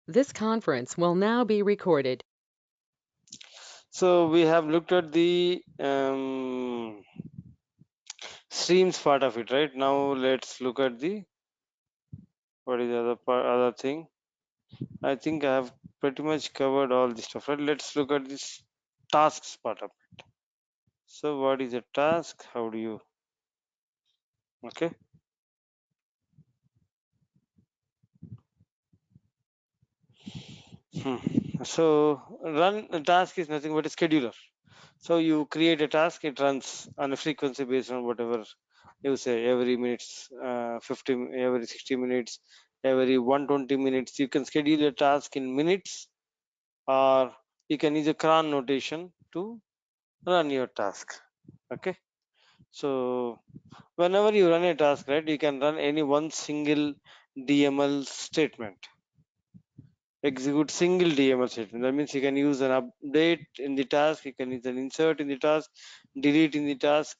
This conference will now be recorded. So we have looked at the streams part of it, right? Now let's look at the what is the other thing. I think I have pretty much covered all this stuff, right? Let's look at this tasks part of it. So what is a task? How do you okay? Hmm. So run a task is nothing but a scheduler. So you create a task, it runs on a frequency based on whatever you say every minutes, 50, every 60 minutes, every 120 minutes. You can schedule a task in minutes, or you can use a cron notation to run your task. Okay. So whenever you run a task, right, you can run any one single DML statement, execute single DML statement. That means you can use an update in the task, you can use an insert in the task, delete in the task.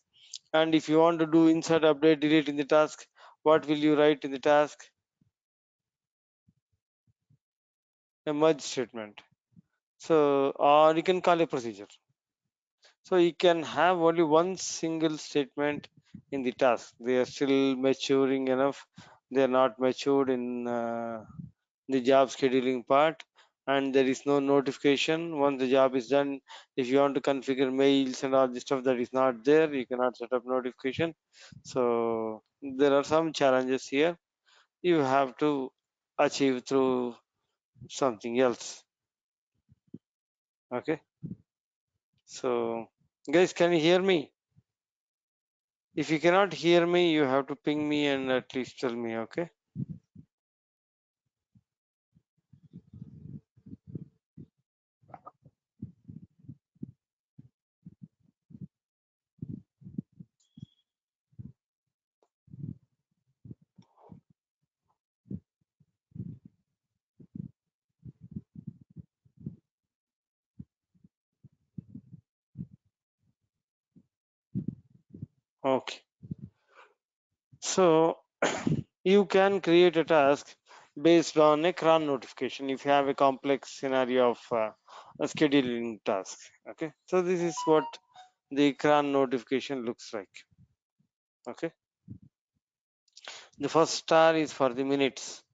And if you want to do insert, update, delete in the task, what will you write in the task? A merge statement. So, or you can call a procedure. So you can have only one single statement in the task. They are still maturing enough. They are not matured in the job scheduling part, and there is no notification once the job is done. If you want to configure mails and all this stuff, that is not there. You cannot set up notification. So there are some challenges here. You have to achieve through something else. Okay. So guys, can you hear me? If you cannot hear me, you have to ping me and at least tell me. Okay. Okay. So you can create a task based on a cron notification if you have a complex scenario of a scheduling task. Okay. So this is what the cron notification looks like. Okay. The first star is for the minutes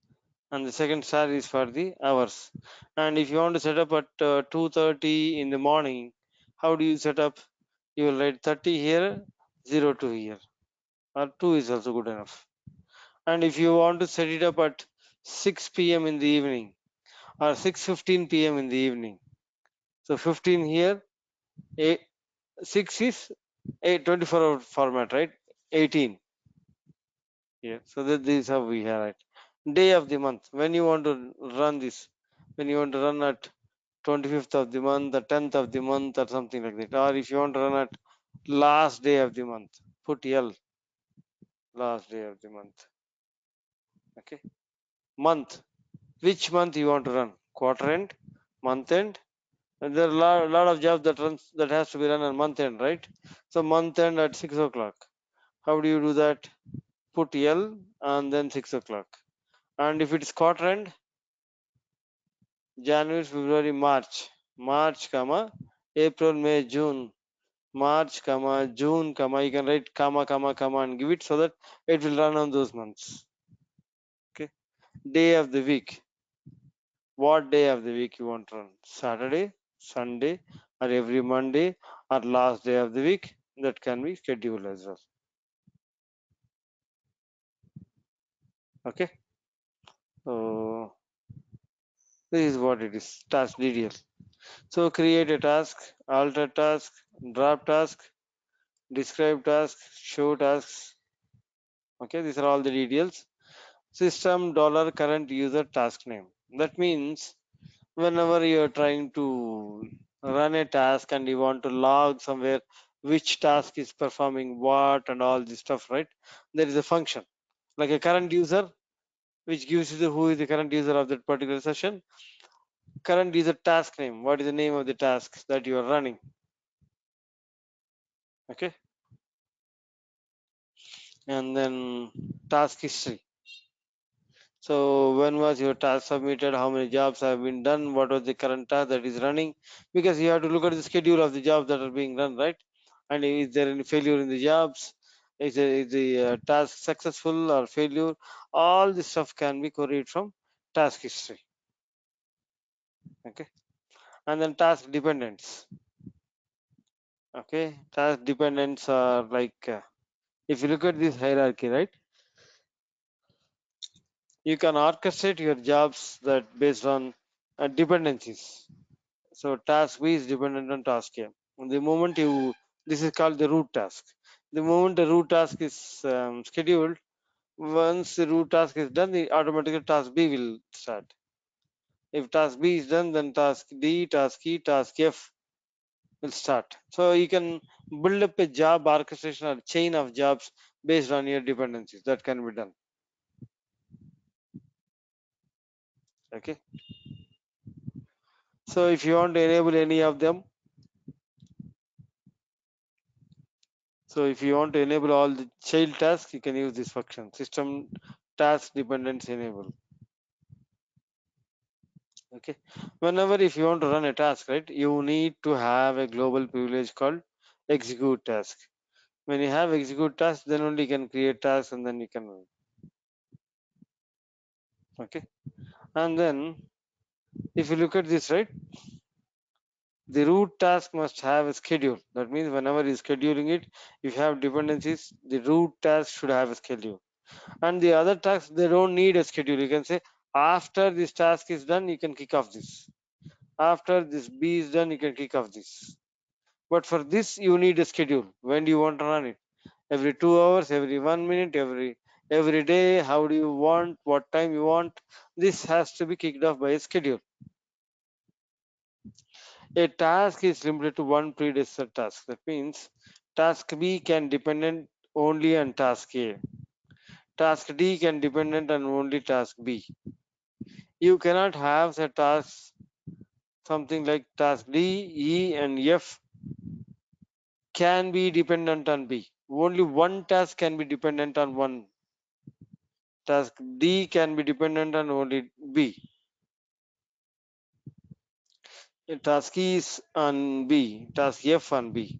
and the second star is for the hours. And if you want to set up at 2:30 in the morning, how do you set up? You will write 30 here, 02 here, or 2 is also good enough. And if you want to set it up at 6 p.m. in the evening or 6:15 p.m. in the evening, so 15 here, 6 is a 24-hour format, right? 18 here. So that this is how we have it. Day of the month. When you want to run this, when you want to run at 25th of the month, the 10th of the month, or something like that. Or if you want to run at last day of the month, put L, last day of the month. Okay. Month. Which month you want to run? Quarter end, month end. And there are lot of jobs that has to be run on month end, right? So month end at 6 o'clock. How do you do that? Put L and then 6 o'clock. And if it's quarter end, January, February, March, March, comma, April, May, June, March, comma, June, comma. You can write comma, comma, comma, and give it so that it will run on those months. Okay. Day of the week. What day of the week you want to run? Saturday, Sunday, or every Monday, or last day of the week? That can be scheduled as well. Okay. So this is what it is. Task DDL. So create a task, alter task, drop task, describe task, show tasks. Okay, these are all the details. System dollar current user task name. That means whenever you're trying to run a task and you want to log somewhere which task is performing what and all this stuff, right? There is a function like a current user which gives you who is the current user of that particular session. Current user task name. What is the name of the task that you are running? Okay, and then task history. So when was your task submitted? How many jobs have been done? What was the current task that is running? Because you have to look at the schedule of the jobs that are being done, right? And is there any failure in the jobs? Is the task successful or failure? All this stuff can be queried from task history. Okay, and then task dependents. Okay, task dependents are like if you look at this hierarchy, right? You can orchestrate your jobs that based on dependencies. So task B is dependent on task A. The moment you, this is called the root task. The moment the root task is scheduled, once the root task is done, the automatically task B will start. If task B is done, then task D, task E, task F will start. So you can build up a job orchestration or chain of jobs based on your dependencies. That can be done. Okay. So if you want to enable any of them, so if you want to enable all the child tasks, you can use this function system task dependence enable. Okay. Whenever if you want to run a task, right, you need to have a global privilege called execute task. When you have execute task, then only you can create tasks and then you can run. Okay. And then if you look at this, right, the root task must have a schedule. That means whenever you're scheduling it, if you have dependencies, the root task should have a schedule. And the other tasks, they don't need a schedule. You can say after this task is done, you can kick off this. After this B is done, you can kick off this. But for this, you need a schedule. When do you want to run it? Every 2 hours, every 1 minute, every day. How do you want? What time you want? This has to be kicked off by a schedule. A task is limited to one predecessor task. That means task B can dependent only on task A. Task D can dependent on only task B. You cannot have the tasks something like task D, E, and F can be dependent on B. Only one task can be dependent on one. Task D can be dependent on only B. Task E is on B. Task F on B.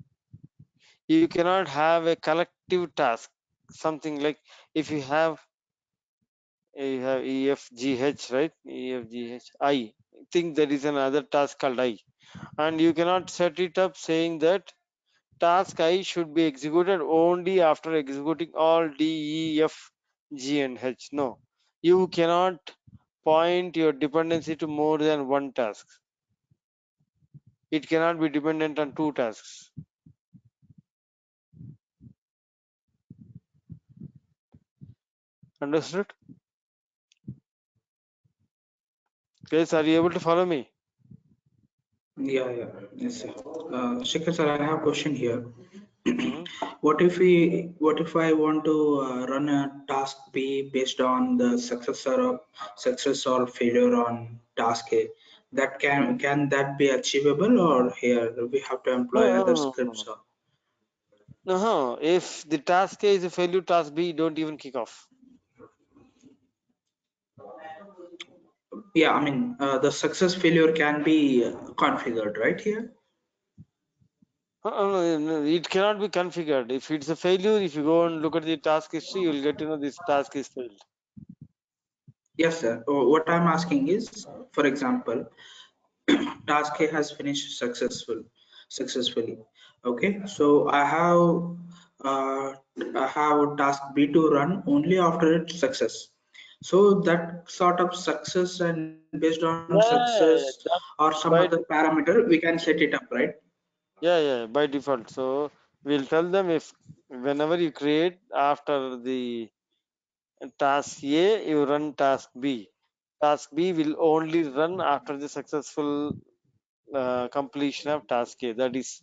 You cannot have a collective task. Something like if you have E, F, G, H, right? E, F, G, H, I. Think there is another task called I. And you cannot set it up saying that task I should be executed only after executing all D, E, F, G, and H. No, you cannot point your dependency to more than one task. It cannot be dependent on two tasks. Understood? Guys, are you able to follow me? Yeah, yeah, yes, sir. Shikhar sir, I have a question here. Hmm. What if I want to run a task B based on the success or failure on task A? That can that be achievable, or here we have to No, employ no, other no, no, scripts? no. Or No, if the task A is a failure, task B don't even kick off. yeah, I mean the success failure can be configured right here. No, no, it cannot be configured. If it's a failure, if you go and look at the task history, you'll get to know this task is failed. Yes, sir. What I'm asking is, for example, task A has finished successfully. Okay, so uh, I have task B to run only after its success. So that sort of success and based on success or That some other by parameter, we can set it up, right? yeah, by default. So we'll tell them if whenever you create after the task A, you run task B. Task B will only run after the successful completion of task A. That is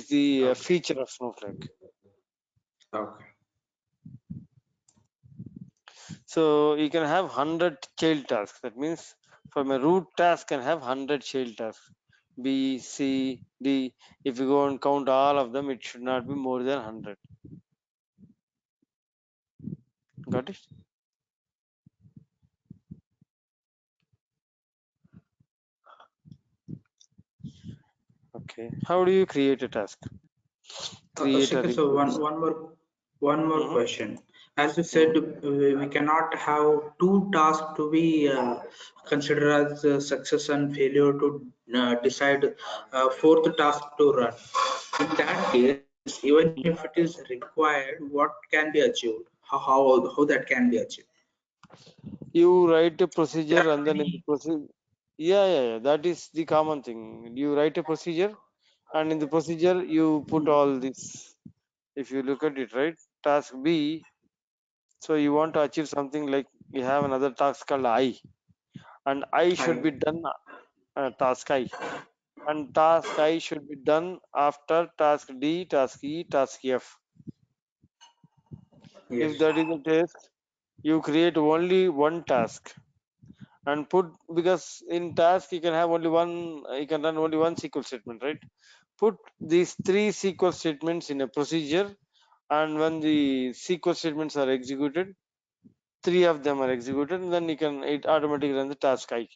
the Okay. feature of Snowflake. Okay. So you can have 100 child tasks. That means from a root task can have 100 child tasks. B, C, D. If you go and count all of them, it should not be more than 100. Got it? Okay. How do you create a task? Create a Second, so request. one more Mm-hmm. question. As you said, Mm-hmm. we cannot have two tasks to be considered as success and failure to decide fourth task to run. In that case, even if it is required, what can be achieved? How that can be achieved? You write a There are procedure and then in the many. procedure, yeah. That is the common thing. You write a procedure and in the procedure you put all this. If you look at it, right? Task B. So you want to achieve something like you have another task called I, and I should be done task I, and task I should be done after task D, task E, task F. If Yes. that is the case, you create only one task and put, because in task you can have only one, you can run only one SQL statement, right? Put these three SQL statements in a procedure, and when the SQL statements are executed, three of them are executed, and then you can, it automatically run the task I.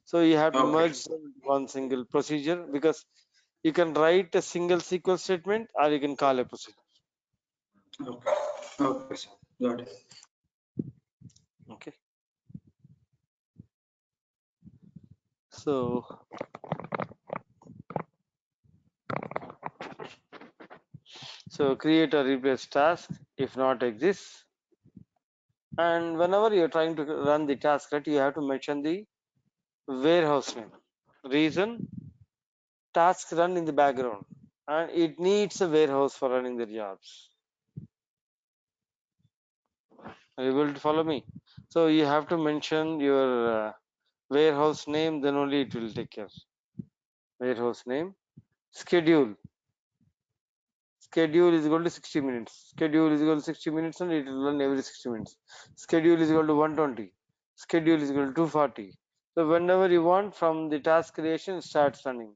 So you have to Okay. merge them into one single procedure, because you can write a single SQL statement or you can call a procedure. Okay. Okay, sir. Got it. Okay. So create or replace task if not exists, and whenever you're trying to run the task, right, you have to mention the warehouse name. Reason, tasks run in the background and it needs a warehouse for running the jobs. Are you able to follow me? So you have to mention your warehouse name, then only it will take care. Warehouse name. Schedule. Schedule is equal to 60 minutes. Schedule is equal to 60 minutes and it will run every 60 minutes. Schedule is equal to 120. Schedule is equal to 240. So whenever you want, from the task creation starts running.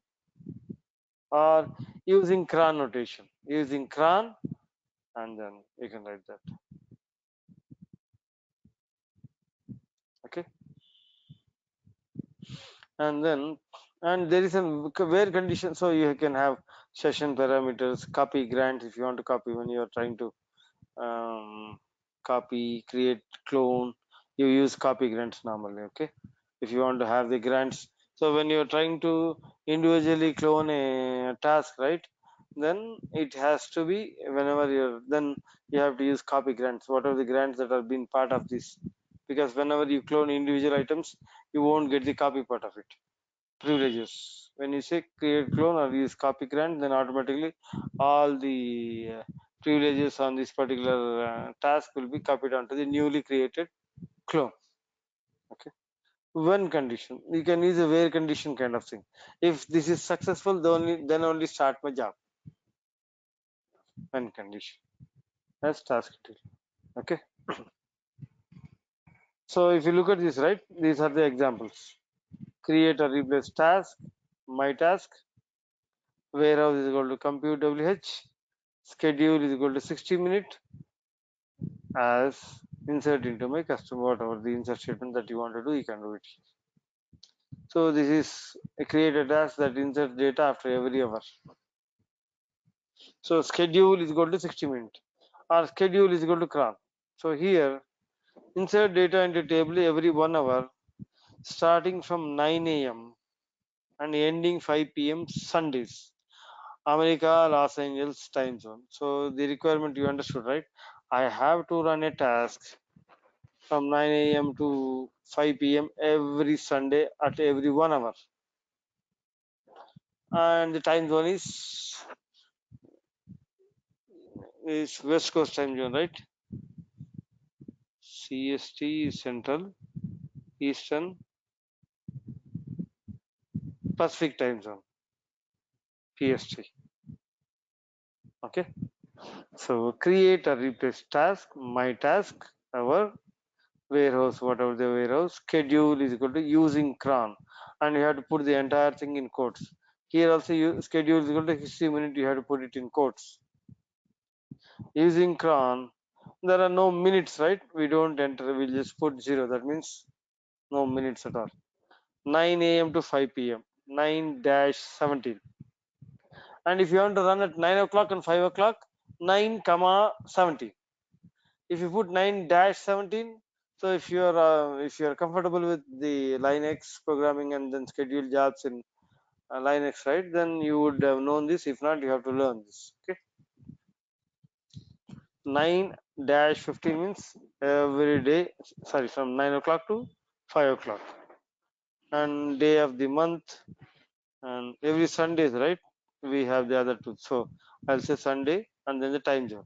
Or using cran notation. Using cran, and then you can write that. Okay. And then, and there is a where condition, so you can have session parameters, copy grants if you want to copy when you are trying to copy, create, clone. You use copy grants normally. Okay. If you want to have the grants, so when you're trying to individually clone a task, right, then it has to be, whenever you're, then you have to use copy grants, what are the grants that have been part of this, because whenever you clone individual items, you won't get the copy part of it. Privileges, when you say create clone or use copy grant, then automatically all the privileges on this particular task will be copied onto the newly created clone. Okay. When condition, you can use a where condition kind of thing. If this is successful, then only start my job. When condition, as task detail. Okay. So if you look at this, right, these are the examples. Create or replace task, my task, warehouse is equal to compute WH, schedule is equal to 60 minute, as insert into my custom, whatever the insert statement that you want to do, you can do it. So this is a created task that inserts data after every hour. So schedule is equal to 60 minutes, or schedule is equal to cron. So here insert data into table every 1 hour, starting from 9 a.m. and ending 5 p.m. Sundays, America, Los Angeles time zone. So the requirement you understood, right? I have to run a task from 9 a.m. to 5 p.m. every Sunday at every 1 hour, and the time zone is West Coast time zone, right? CST is Central, Eastern, Pacific time zone, PST. Okay. So create or replace task, my task, our warehouse, whatever the warehouse, schedule is equal to using cron, and you have to put the entire thing in quotes. Here also you schedule is equal to 60 minutes, you have to put it in quotes. Using cron, there are no minutes, right? We don't enter, we'll just put 0. That means no minutes at all. 9 a.m. to 5 p.m. 9-17. And if you want to run at 9 o'clock and 5 o'clock, 9 comma 17. If you put 9-17, so if you're comfortable with the Linux programming and then schedule jobs in Linux, right, then you would have known this. If not, you have to learn this. Okay, 9-15 means every day, sorry, from 9 o'clock to 5 o'clock, and day of the month, and every Sundays, right, we have the other two. So I'll say Sunday and then the time zone,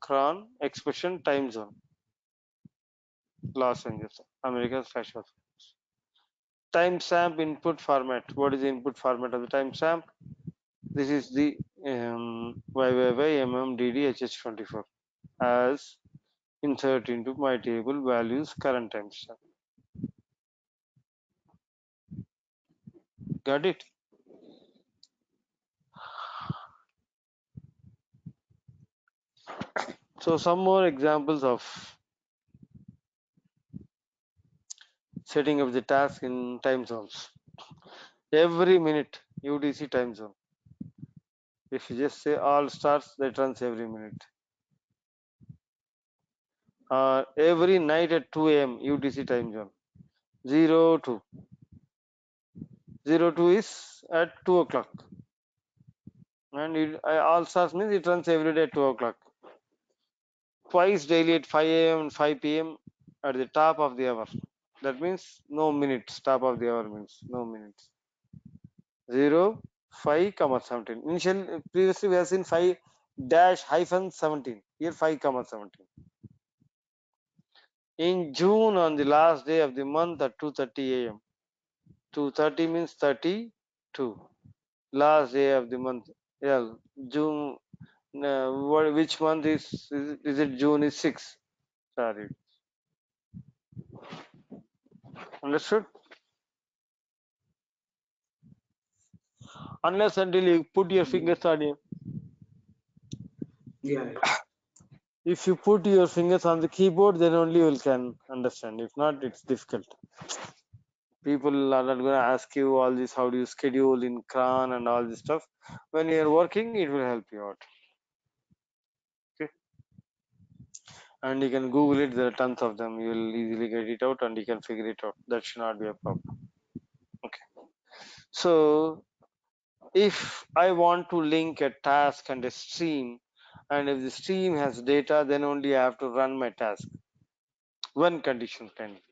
cron expression time zone, Los Angeles, America / timestamp input format. What is the input format of the timestamp? This is the YYYMMDDHH24 as insert into my table values current timestamp. Got it? So some more examples of setting up the task in time zones. Every minute UTC time zone. If you just say all starts, that runs every minute. Every night at 2 a.m. UTC time zone. 02. 02 is at 2 o'clock. And all stars means it runs every day at 2 o'clock. Twice daily at 5 a.m. and 5 p.m. at the top of the hour. That means no minutes. Top of the hour means no minutes. 0, 5, comma 17. Previously we have seen 5 dash hyphen 17. Here 5, comma 17. In June on the last day of the month at 2:30 a.m. 2:30 means 32. Last day of the month. Yeah, June. Which month is it? June is 6. Sorry. Understood? Unless until you put your fingers on it. Yeah. If you put your fingers on the keyboard, then only you can understand. If not, it's difficult. People are not going to ask you all this. How do you schedule in cran and all this stuff? When you're working, it will help you out. Okay. And you can Google it. There are tons of them. You will easily get it out and you can figure it out. That should not be a problem. Okay. So if I want to link a task and a stream, and if the stream has data, then only I have to run my task. One condition can be.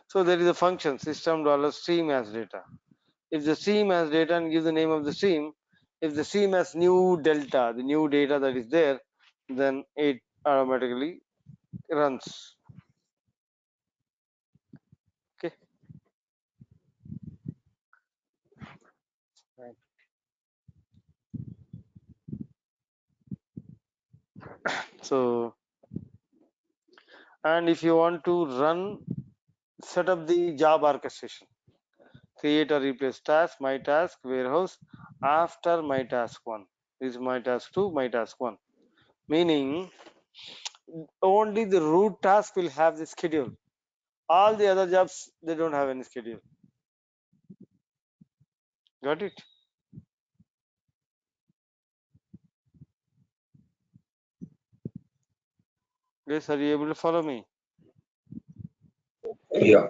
So there is a function system dollar stream has data. If the stream has data and give the name of the stream, if the stream has new delta, the new data that is there, then it automatically runs. Okay. Right. So, and if you want to run, set up the job orchestration. Create or replace task, my task, warehouse after my task 1. This is my task 2, my task 1. Meaning only the root task will have the schedule. All the other jobs, they don't have any schedule. Got it? Yes, are you able to follow me? Yeah.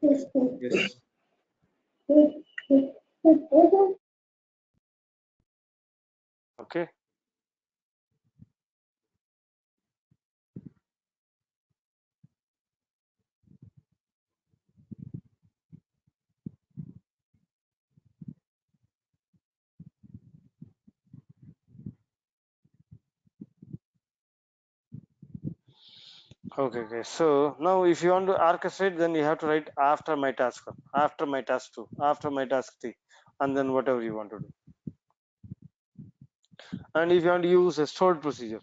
Yes. Okay. Okay. So now if you want to orchestrate, then you have to write after my task 1, after my task 2, after my task 3, and then whatever you want to do. And if you want to use a stored procedure,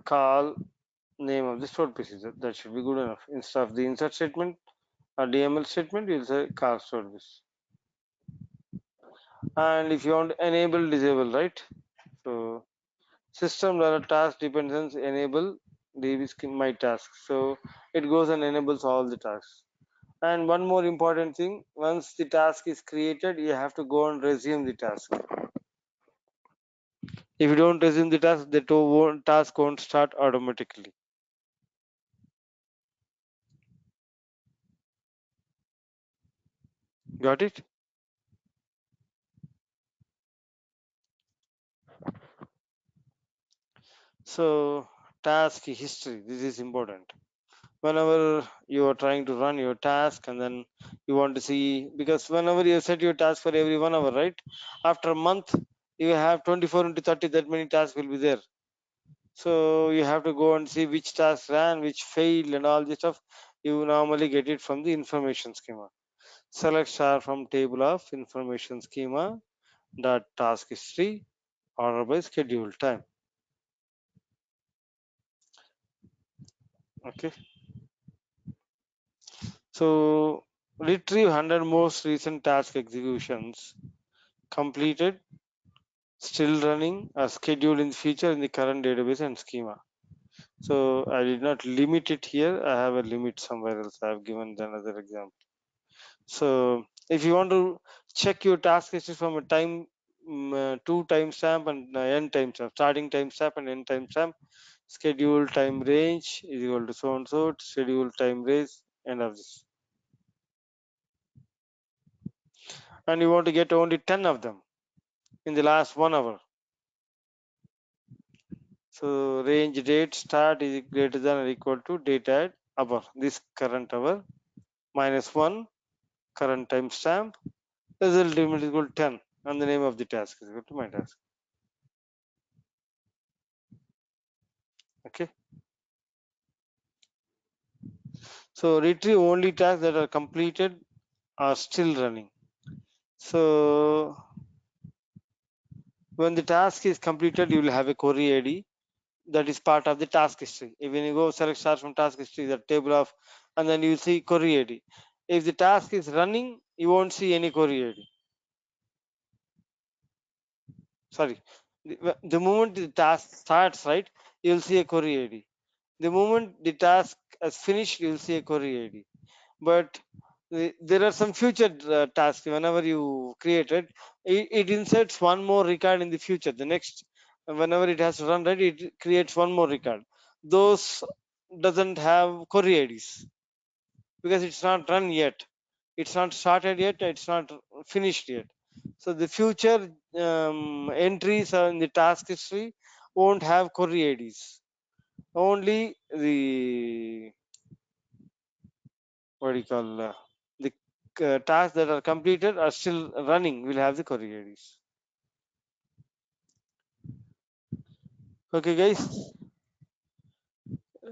call name of the stored procedure. That should be good enough. Instead of the insert statement or DML statement, you'll say call stored procedure. And if you want to enable disable, right? So system task dependence enable db my task. So it goes and enables all the tasks. And one more important thing, once the task is created, you have to go and resume the task. If you don't resume the task, the task won't start automatically. Got it? So task history, this is important. Whenever you are trying to run your task and then you want to see, because whenever you set your task for every 1 hour, right? After a month, you have 24 into 30, that many tasks will be there. So you have to go and see which task ran, which failed, and all this stuff. You normally get it from the information schema. Select star from table of information schema dot task history order by schedule time. Okay. So retrieve 100 most recent task executions completed, still running, or scheduled in the future in the current database and schema. So I did not limit it here. I have a limit somewhere else. I have given another example. So if you want to check your task history from a two timestamp and end timestamp, starting timestamp and end timestamp, schedule time range is equal to so and so, schedule time range, end of this. And you want to get only 10 of them in the last 1 hour. So range date start is greater than or equal to date at hour, this current hour, minus 1 current timestamp, result limit is equal to 10, and the name of the task is equal to my task. Okay. So retrieve only tasks that are completed are still running. So when the task is completed, you will have a query ID that is part of the task history. If when you go select start from task history, the table of, and then you see query ID. If the task is running, you won't see any query ID. Sorry, the moment the task starts, right, you'll see a query ID. The moment the task is finished, you'll see a query ID. But there are some future tasks. Whenever you create it inserts one more record in the future. The next, whenever it has to run, right, it creates one more record. Those doesn't have query IDs because it's not run yet. It's not started yet. It's not finished yet. So the future entries in the task history won't have query IDs. Only the, what do you call, the tasks that are completed are still running will have the query IDs. Okay, guys,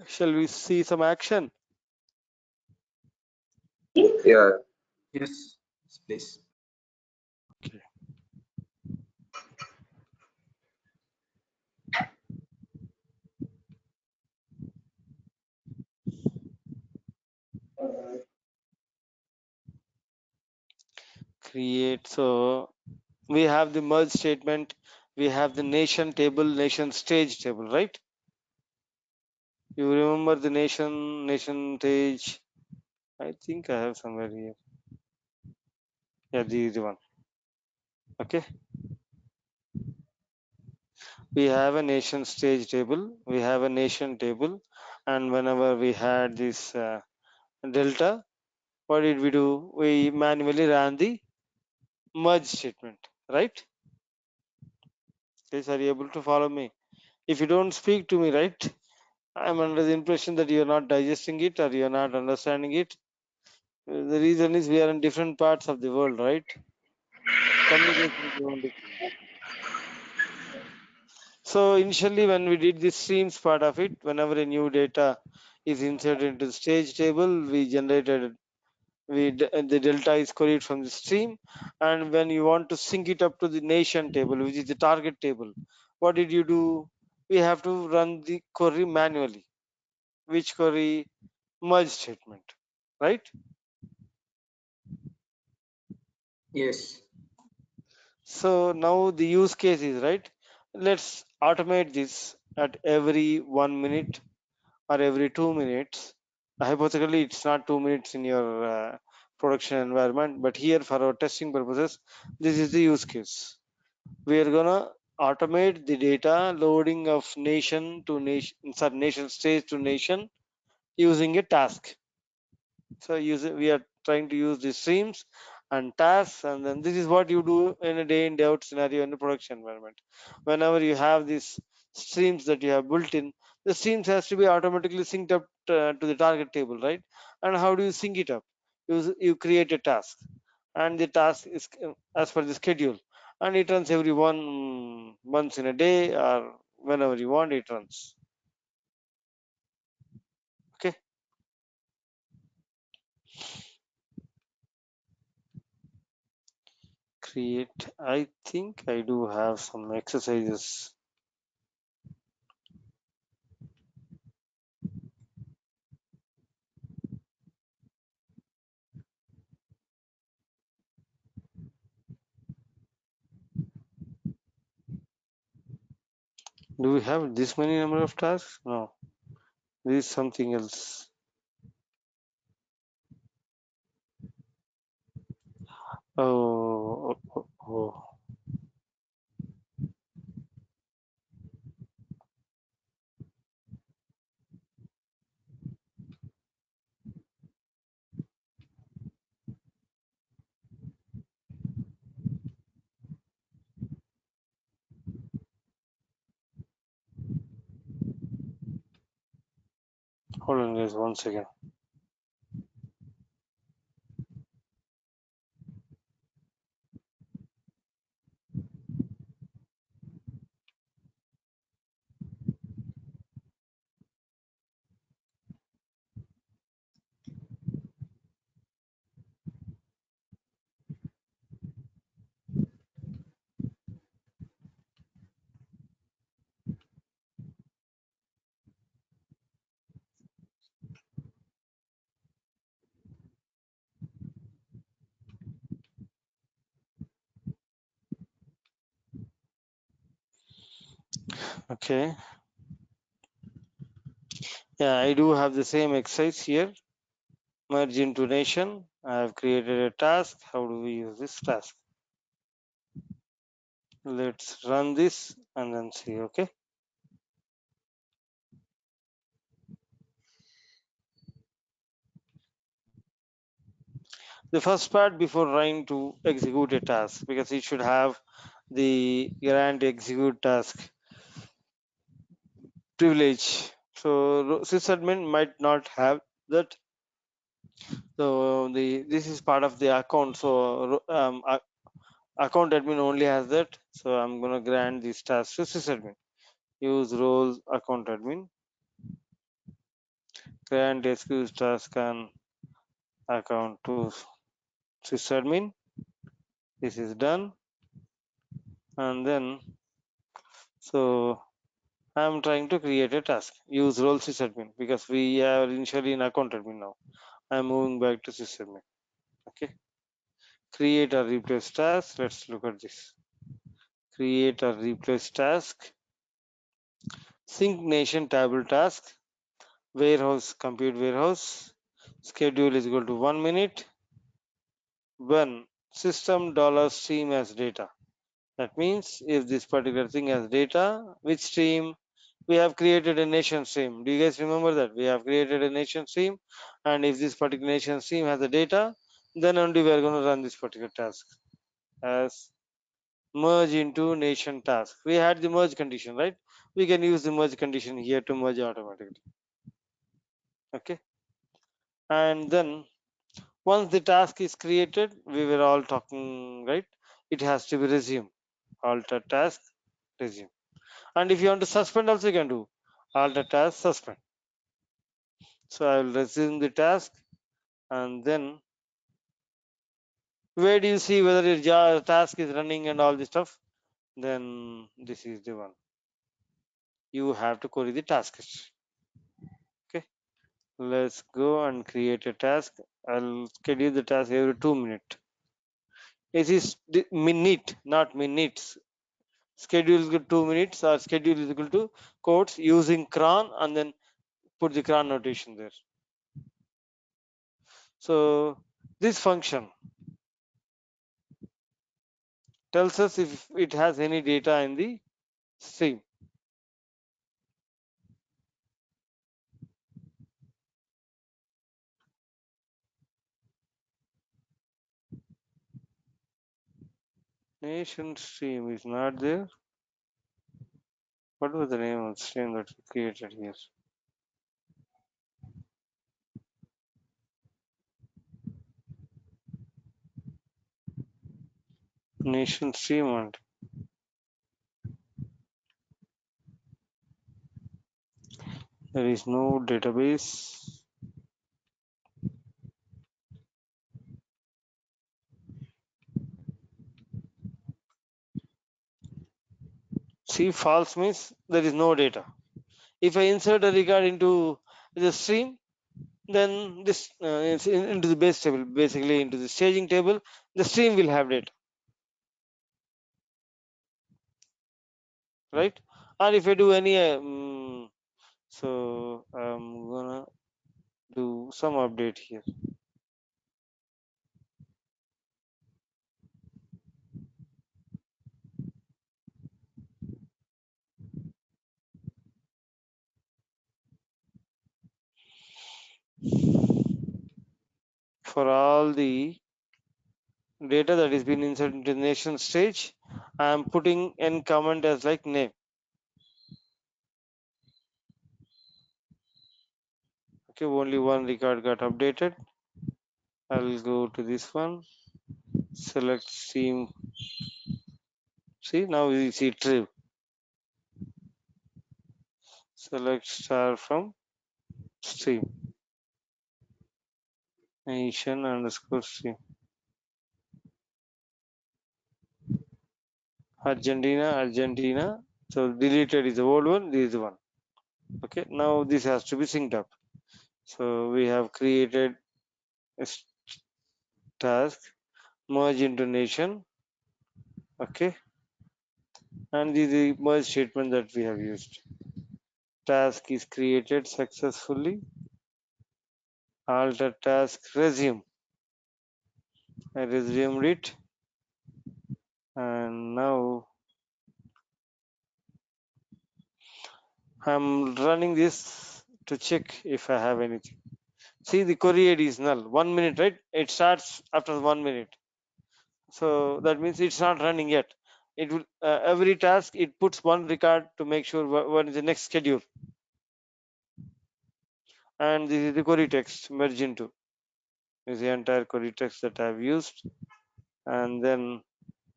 shall we see some action? Yeah. Yes, please. Okay. Create. So we have the merge statement. We have the nation table, nation stage table, right? You remember the nation stage? I think I have somewhere here. Yeah, this is the one. Okay. We have a nation stage table. We have a nation table, and whenever we had this delta, what did we do? We manually ran the merge statement, right? Guys, are you able to follow me? If you don't speak to me, right, I'm under the impression that you're not digesting it or you're not understanding it. The reason is we are in different parts of the world, right? Communication is the only thing. So initially, when we did the streams part of it, whenever a new data is inserted into the stage table, we generated the delta is queried from the stream. And when you want to sync it up to the nation table, which is the target table, what did you do? We have to run the query manually. Which query? Merge statement, right? Yes. So now the use case is, right, let's automate this at every 1 minute or every 2 minutes. Hypothetically, it's not 2 minutes in your production environment, but here for our testing purposes, this is the use case. We are gonna automate the data loading of nation to nation, sorry, nation state to nation using a task. So we are trying to use the streams and tasks, and then this is what you do in a day in day out scenario in the production environment. Whenever you have these streams that you have built in, the streams has to be automatically synced up to the target table, right? And how do you sync it up? You create a task, and the task is as per the schedule, and it runs every once in a day or whenever you want it runs. Okay. Create. I think I do have some exercises. Do we have this many number of tasks? No, this is something else. Oh. Hold on, guys, 1 second. Okay. Yeah, I do have the same exercise here. Merge into nation. I have created a task. How do we use this task? Let's run this and then see. Okay. The first part before running to execute a task, because it should have the grant execute task privilege. So sysadmin might not have that. So this is part of the account. So account admin only has that. So I'm gonna grant this task to sysadmin. Use roles account admin. Grant excuse task and account to sysadmin. This is done, and then so I'm trying to create a task. Use role sysadmin because we are initially in account admin now. I'm moving back to sysadmin. Okay. Create or replace task. Let's look at this. Create or replace task. Sync nation table task. Warehouse compute warehouse. Schedule is equal to 1 minute. When system dollar stream as data. That means if this particular thing has data, which stream? We have created a nation stream. Do you guys remember that? We have created a nation stream, and if this particular nation stream has the data, then only we are going to run this particular task as merge into nation task. We had the merge condition, right? We can use the merge condition here to merge automatically. Okay. And then once the task is created, we were all talking, right? It has to be resume. Alter task, resume. And if you want to suspend also you can do alter task, suspend. So I will resume the task, and then where do you see whether your task is running and all this stuff? Then this is the one. You have to query the task history. Okay. Let's go and create a task. I'll schedule the task every 2 minutes. It is minute, not minutes. Schedule is equal to 2 minutes, or schedule is equal to quotes using cron, and then put the cron notation there. So this function tells us if it has any data in the stream. Nation stream is not there. What was the name of the stream that we created here? Nation stream, and there is no database. See, false means there is no data. If I insert a record into the stream, then this into the base table, basically into the staging table, the stream will have data, right? And if I do any, so I'm gonna do some update here. For all the data that is being inserted into the nation stage, I am putting n comment as like name. Okay, only one record got updated. I'll go to this one, select stream. See, now we see trip. Select star from stream. Nation underscore stream. Argentina. So deleted is the old one, this is the one. Okay, now this has to be synced up. So we have created a task, merge into nation. Okay, and this is the merge statement that we have used. Task is created successfully. Alter task, resume. I resumed it, and now I'm running this to check if I have anything. See, the query ID is null. 1 minute, right? It starts after 1 minute. So that means it's not running yet. It will every task it puts one record to make sure what is the next schedule. And this is the query text merge into. This is the entire query text that I've used. And then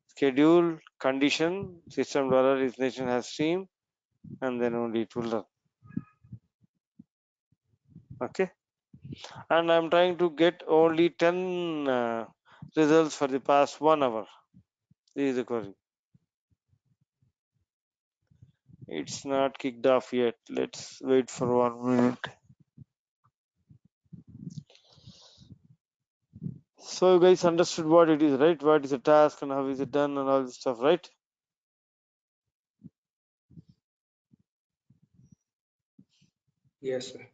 schedule, condition, system dollar is nation has stream, and then only it will run. Okay. And I'm trying to get only 10 results for the past 1 hour. This is the query. It's not kicked off yet. Let's wait for 1 minute. So you guys understood what it is, right? What is a task and how is it done and all this stuff, right? Yes, sir.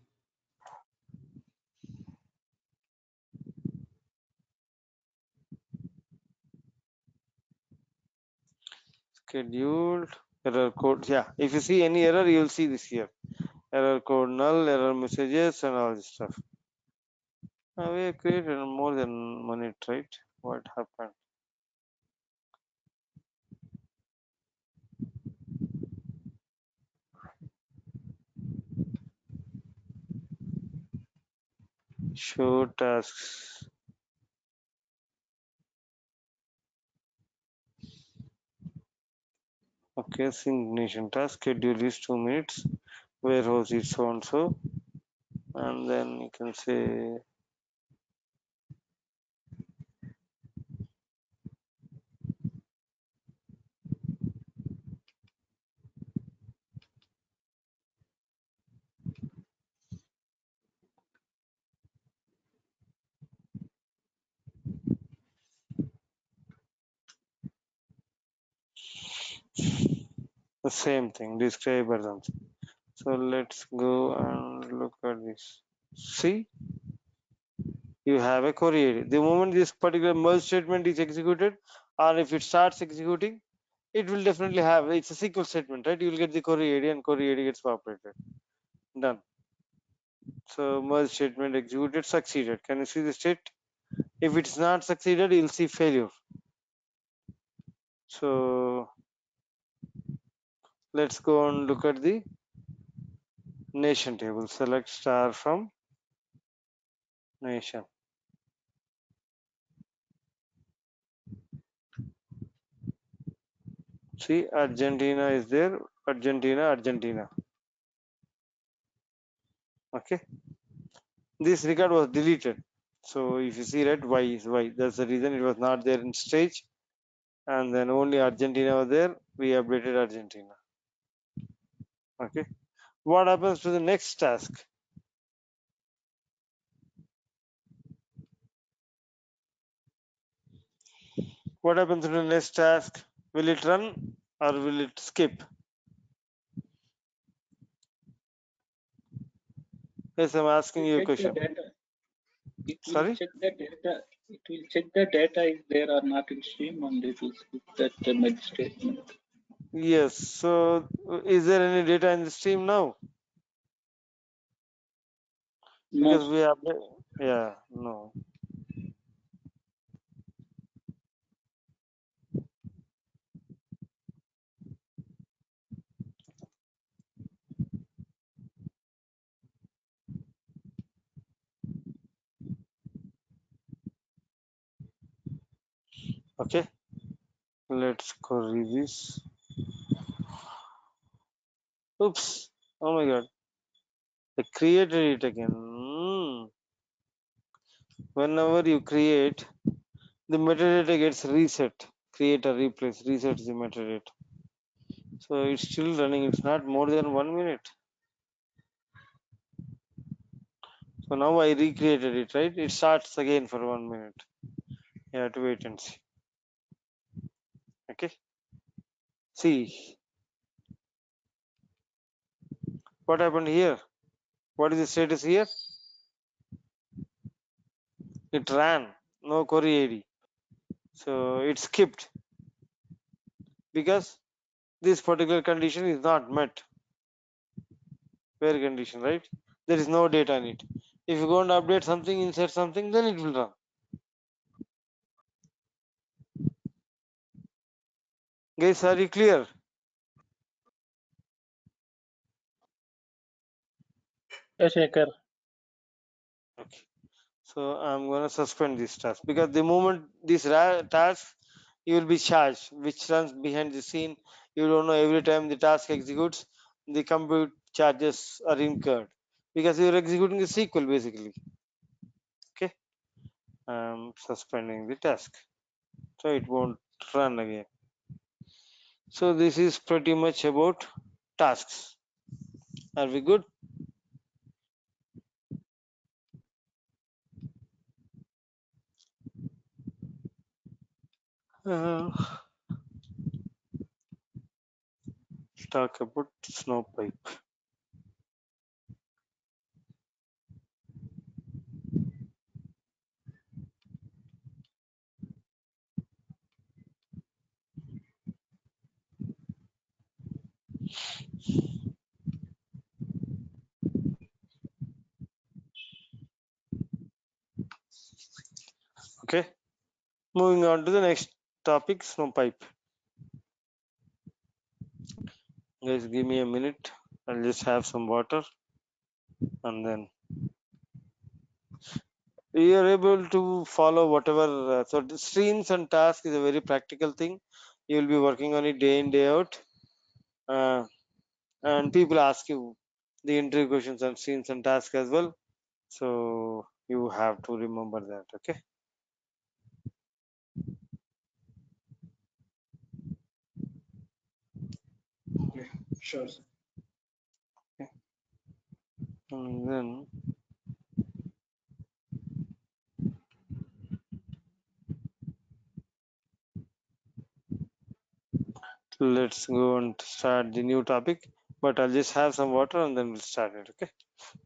Scheduled error code. Yeah, if you see any error, you'll see this here. Error code null, error messages, and all this stuff. Now we have created more than 1 minute, right? What happened? Show tasks. Okay, signation task. Schedule is 2 minutes. Warehouse is so and so. And then you can say the same thing, describe or something. So let's go and look at this. See, you have a query ID. The moment this particular merge statement is executed, or if it starts executing, it will definitely have, it's a SQL statement, right? You will get the query ID and query ID gets populated. Done. So merge statement executed, succeeded. Can you see the state? If it's not succeeded, you'll see failure. So let's go and look at the nation table. Select star from nation. See, Argentina is there. Argentina. Okay. This record was deleted. So if you see, right, y is y. That's the reason it was not there in stage. And then only Argentina was there. We updated Argentina. Okay. What happens to the next task? What happens to the next task? Will it run or will it skip? Yes, I'm asking will you a check the question. data. It will Sorry? check the data. It will check the data if there are not in stream, and it will skip that merge statement. Yes. So is there any data in the stream now? No, Because we have, yeah, no. Okay. Let's query this. Oops. Oh my God. I created it again. Whenever you create, the metadata gets reset. Create or replace, resets the metadata. So it's still running. It's not more than 1 minute. So now I recreated it, right? It starts again for 1 minute. You have to wait and see. Okay. See what happened here. What is the status here? It ran. No query ID. So it skipped because this particular condition is not met. Where condition, right? There is no data in it. If you go and update something, insert something, then it will run. Guys, are you clear? yes, Shekhar. Okay. So I'm gonna suspend this task because the moment this task, you will be charged, which runs behind the scene. You don't know, every time the task executes, the compute charges are incurred because you're executing a SQL basically. Okay. I'm suspending the task, so it won't run again. So this is pretty much about tasks. Are we good? Uh, talk about snowpipe. Okay. Moving on to the next topic, snowpipe. Guys, give me a minute. I'll just have some water and then we are able to follow whatever. So the streams and tasks is a very practical thing. You will be working on it day in, day out. And people ask you the interview questions on streams and tasks as well. So you have to remember that. Okay. Yeah, sure, sir. And then let's go and start the new topic. But I'll just have some water and then we'll start it. Okay.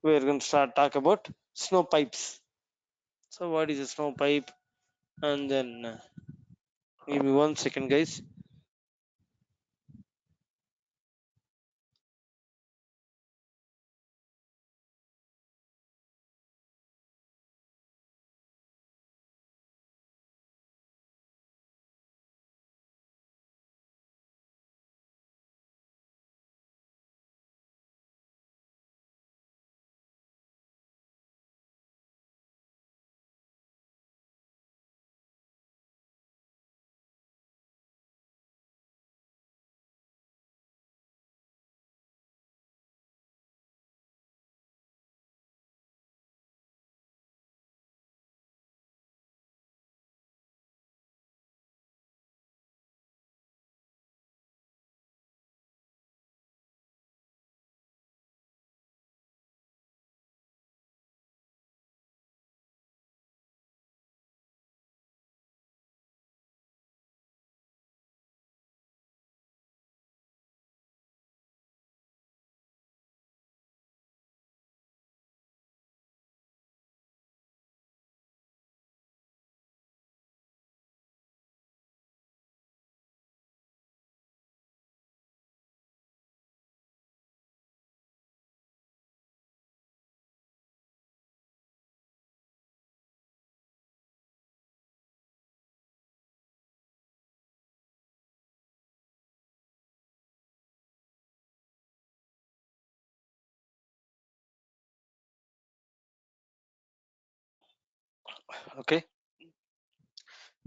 We're going to start talk about snow pipes. So what is a snow pipe? And then give me 1 second, guys. Okay.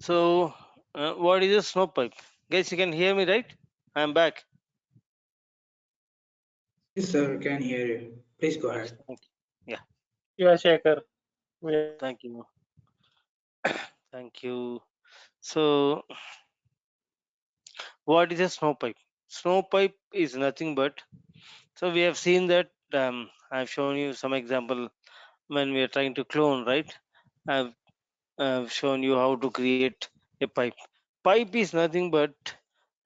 So what is a snow pipe? Guys, you can hear me, right? I'm back. Yes, sir, can hear you. Please go Okay. ahead. Thank you. Yeah. Yeah, Shekhar. Yeah. Thank you. Thank you. So what is a snow pipe? Snow pipe is nothing but, so we have seen that I've shown you some example when we are trying to clone, right? I've, I've shown you how to create a pipe. Pipe is nothing but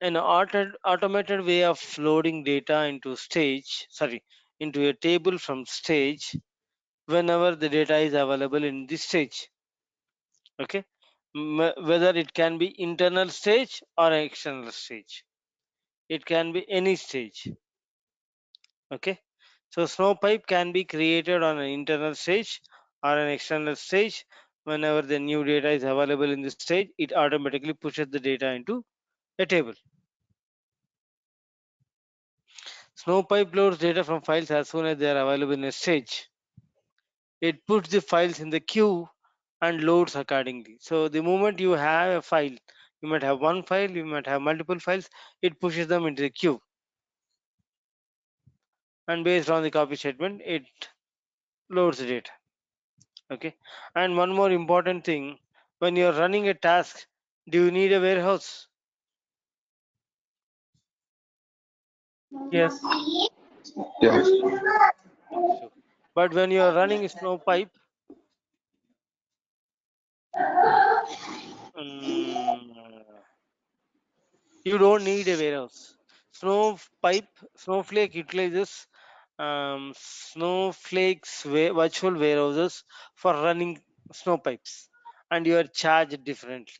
an automated way of loading data into into a table from stage whenever the data is available in this stage. Okay, whether it can be internal stage or external stage, it can be any stage. Okay, so snow pipe can be created on an internal stage or an external stage. Whenever the new data is available in the stage, it automatically pushes the data into a table. Snow pipe loads data from files as soon as they are available in a stage. It puts the files in the queue and loads accordingly. So the moment you have a file, you might have one file, you might have multiple files, it pushes them into the queue. And based on the copy statement, it loads the data. Okay. And one more important thing, when you're running a task, do you need a warehouse? Yes. Yes. Sure. But when you're running a snow pipe, mm, you don't need a warehouse. Snow pipe, Snowflake utilizes Snowflake's virtual warehouses for running snow pipes, and you are charged differently.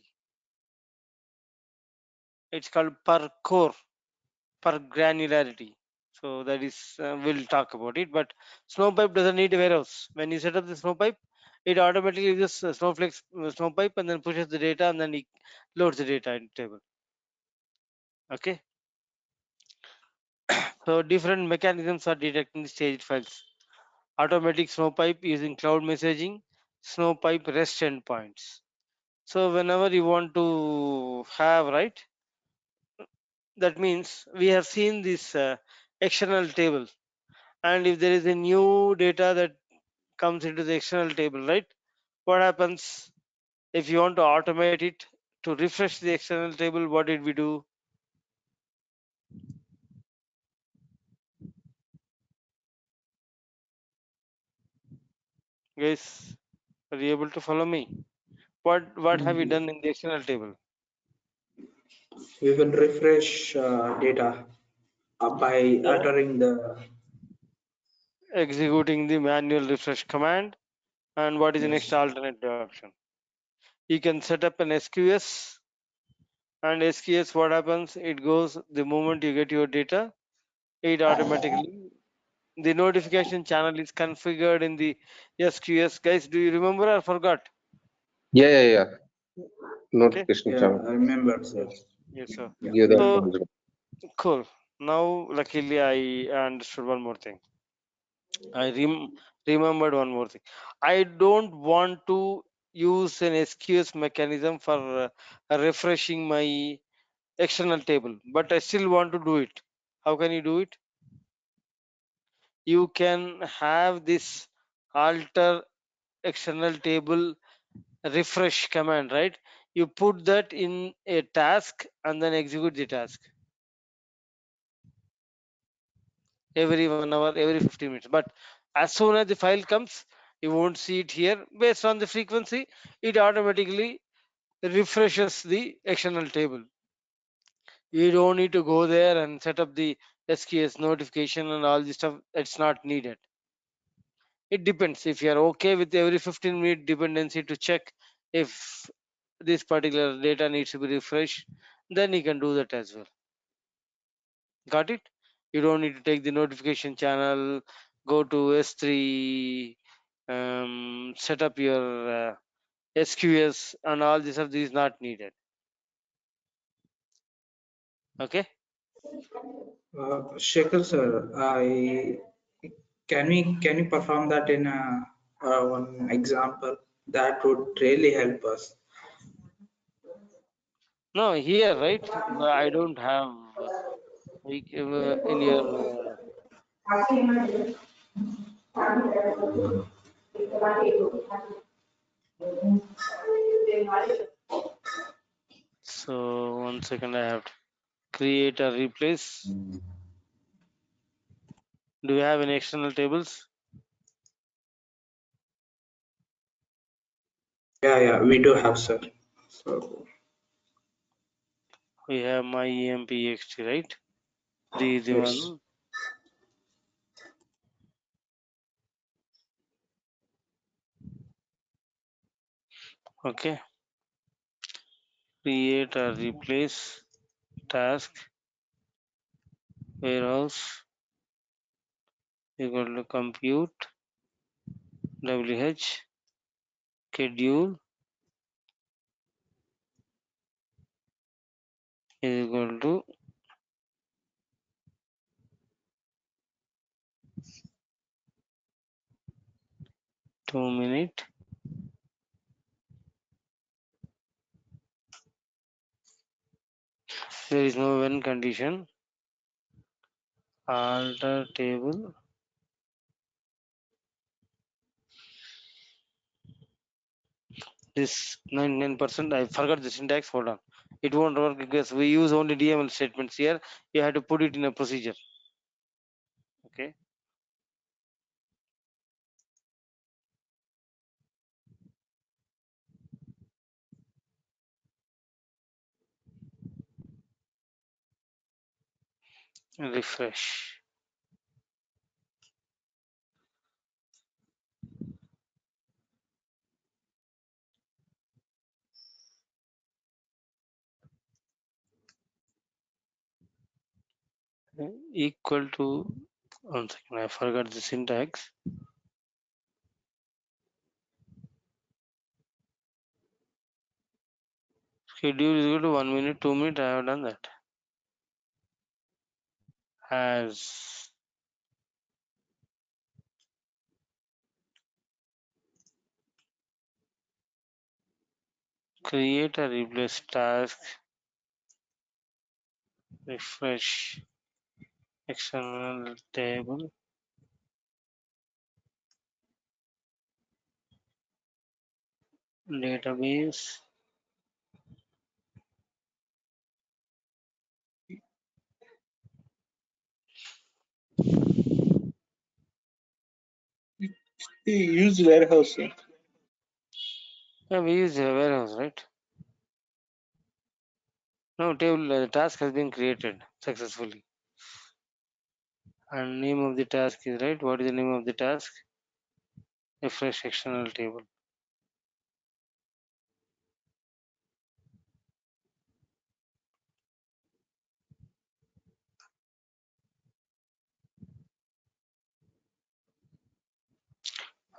It's called per core, per granularity. So that is, we'll talk about it. But snow pipe doesn't need a warehouse. When you set up the snow pipe, it automatically uses Snowflake's snow pipe and then pushes the data and then it loads the data in table. Okay. So different mechanisms are detecting the staged files. Automatic snowpipe using cloud messaging, snowpipe REST endpoints. So whenever you want to have, right, that means we have seen this external table, and if there is a new data that comes into the external table, right, what happens if you want to automate it to refresh the external table? What did we do, guys? Are you able to follow me? What have you Mm, done in the external table? we will refresh data by Yeah, uttering the executing the manual refresh command. And what is the next Yes. alternative option? You can set up an SQS, and SQS, what happens? It goes the moment you get your data, it automatically the notification channel is configured in the SQS. Guys, do you remember or forgot? Yeah, yeah, yeah. Okay. Notification Yeah, channel. I remember, sir. Yes. Yes, sir. Yeah. Give that So concept. cool. Now, luckily, I understood one more thing. I remembered one more thing. I don't want to use an SQS mechanism for refreshing my external table, but I still want to do it. How can you do it? You can have this alter external table refresh command, right? You put that in a task and then execute the task every 1 hour, every 15 minutes. But as soon as the file comes, you won't see it here. Based on the frequency, it automatically refreshes the external table. You don't need to go there and set up the SQS notification and all this stuff. It's not needed. It depends. If you are okay with every 15-minute dependency to check if this particular data needs to be refreshed, then you can do that as well. Got it? You don't need to take the notification channel, go to S3, set up your SQS and all this of these not needed. Okay. Shekhar, sir, I can you perform that in one example? That would really help us. No, here, right? I don't have in your so 1 second, I have to create or replace. Do you have any external tables? Yeah, yeah, we do have, sir. So We have my emp.ext, right? The yes. one. Okay. Create or replace task warehouse equal to compute wh schedule is equal to 2 minute. There is no when condition. Alter table. This 99%. I forgot the syntax. Hold on. It won't work because we use only DML statements here. You have to put it in a procedure. Okay. Refresh. Equal to 1 second. I forgot the syntax. Schedule is equal to 1 minute, 2 minute. I have done that. As create a replace task, refresh external table, database, Use warehouse. Sir. yeah, we use a warehouse, right? No, table task has been created successfully. And name of the task is right. What is the name of the task? refresh external table.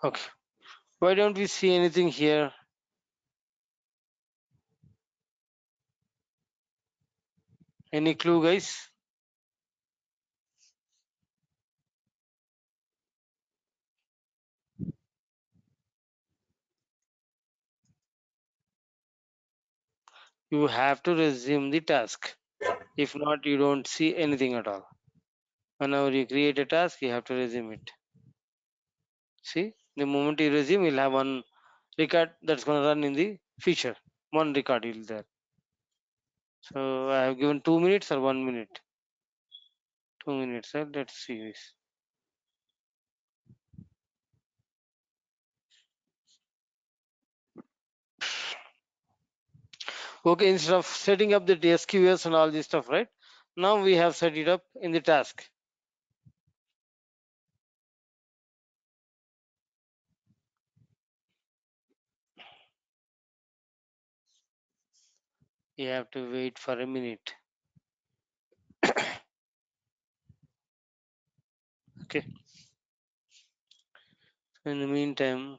Okay, why don't we see anything here? Any clue, guys? You have to resume the task. If not, you don't see anything at all. Whenever you create a task, you have to resume it. See, the moment you resume, you'll have one record that's going to run in the future. One record will there. So I have given 2 minutes or 1 minute. 2 minutes. Let's see this. Okay, instead of setting up the SQS and all this stuff, right? Now we have set it up in the task. You have to wait for a minute. Okay. In the meantime,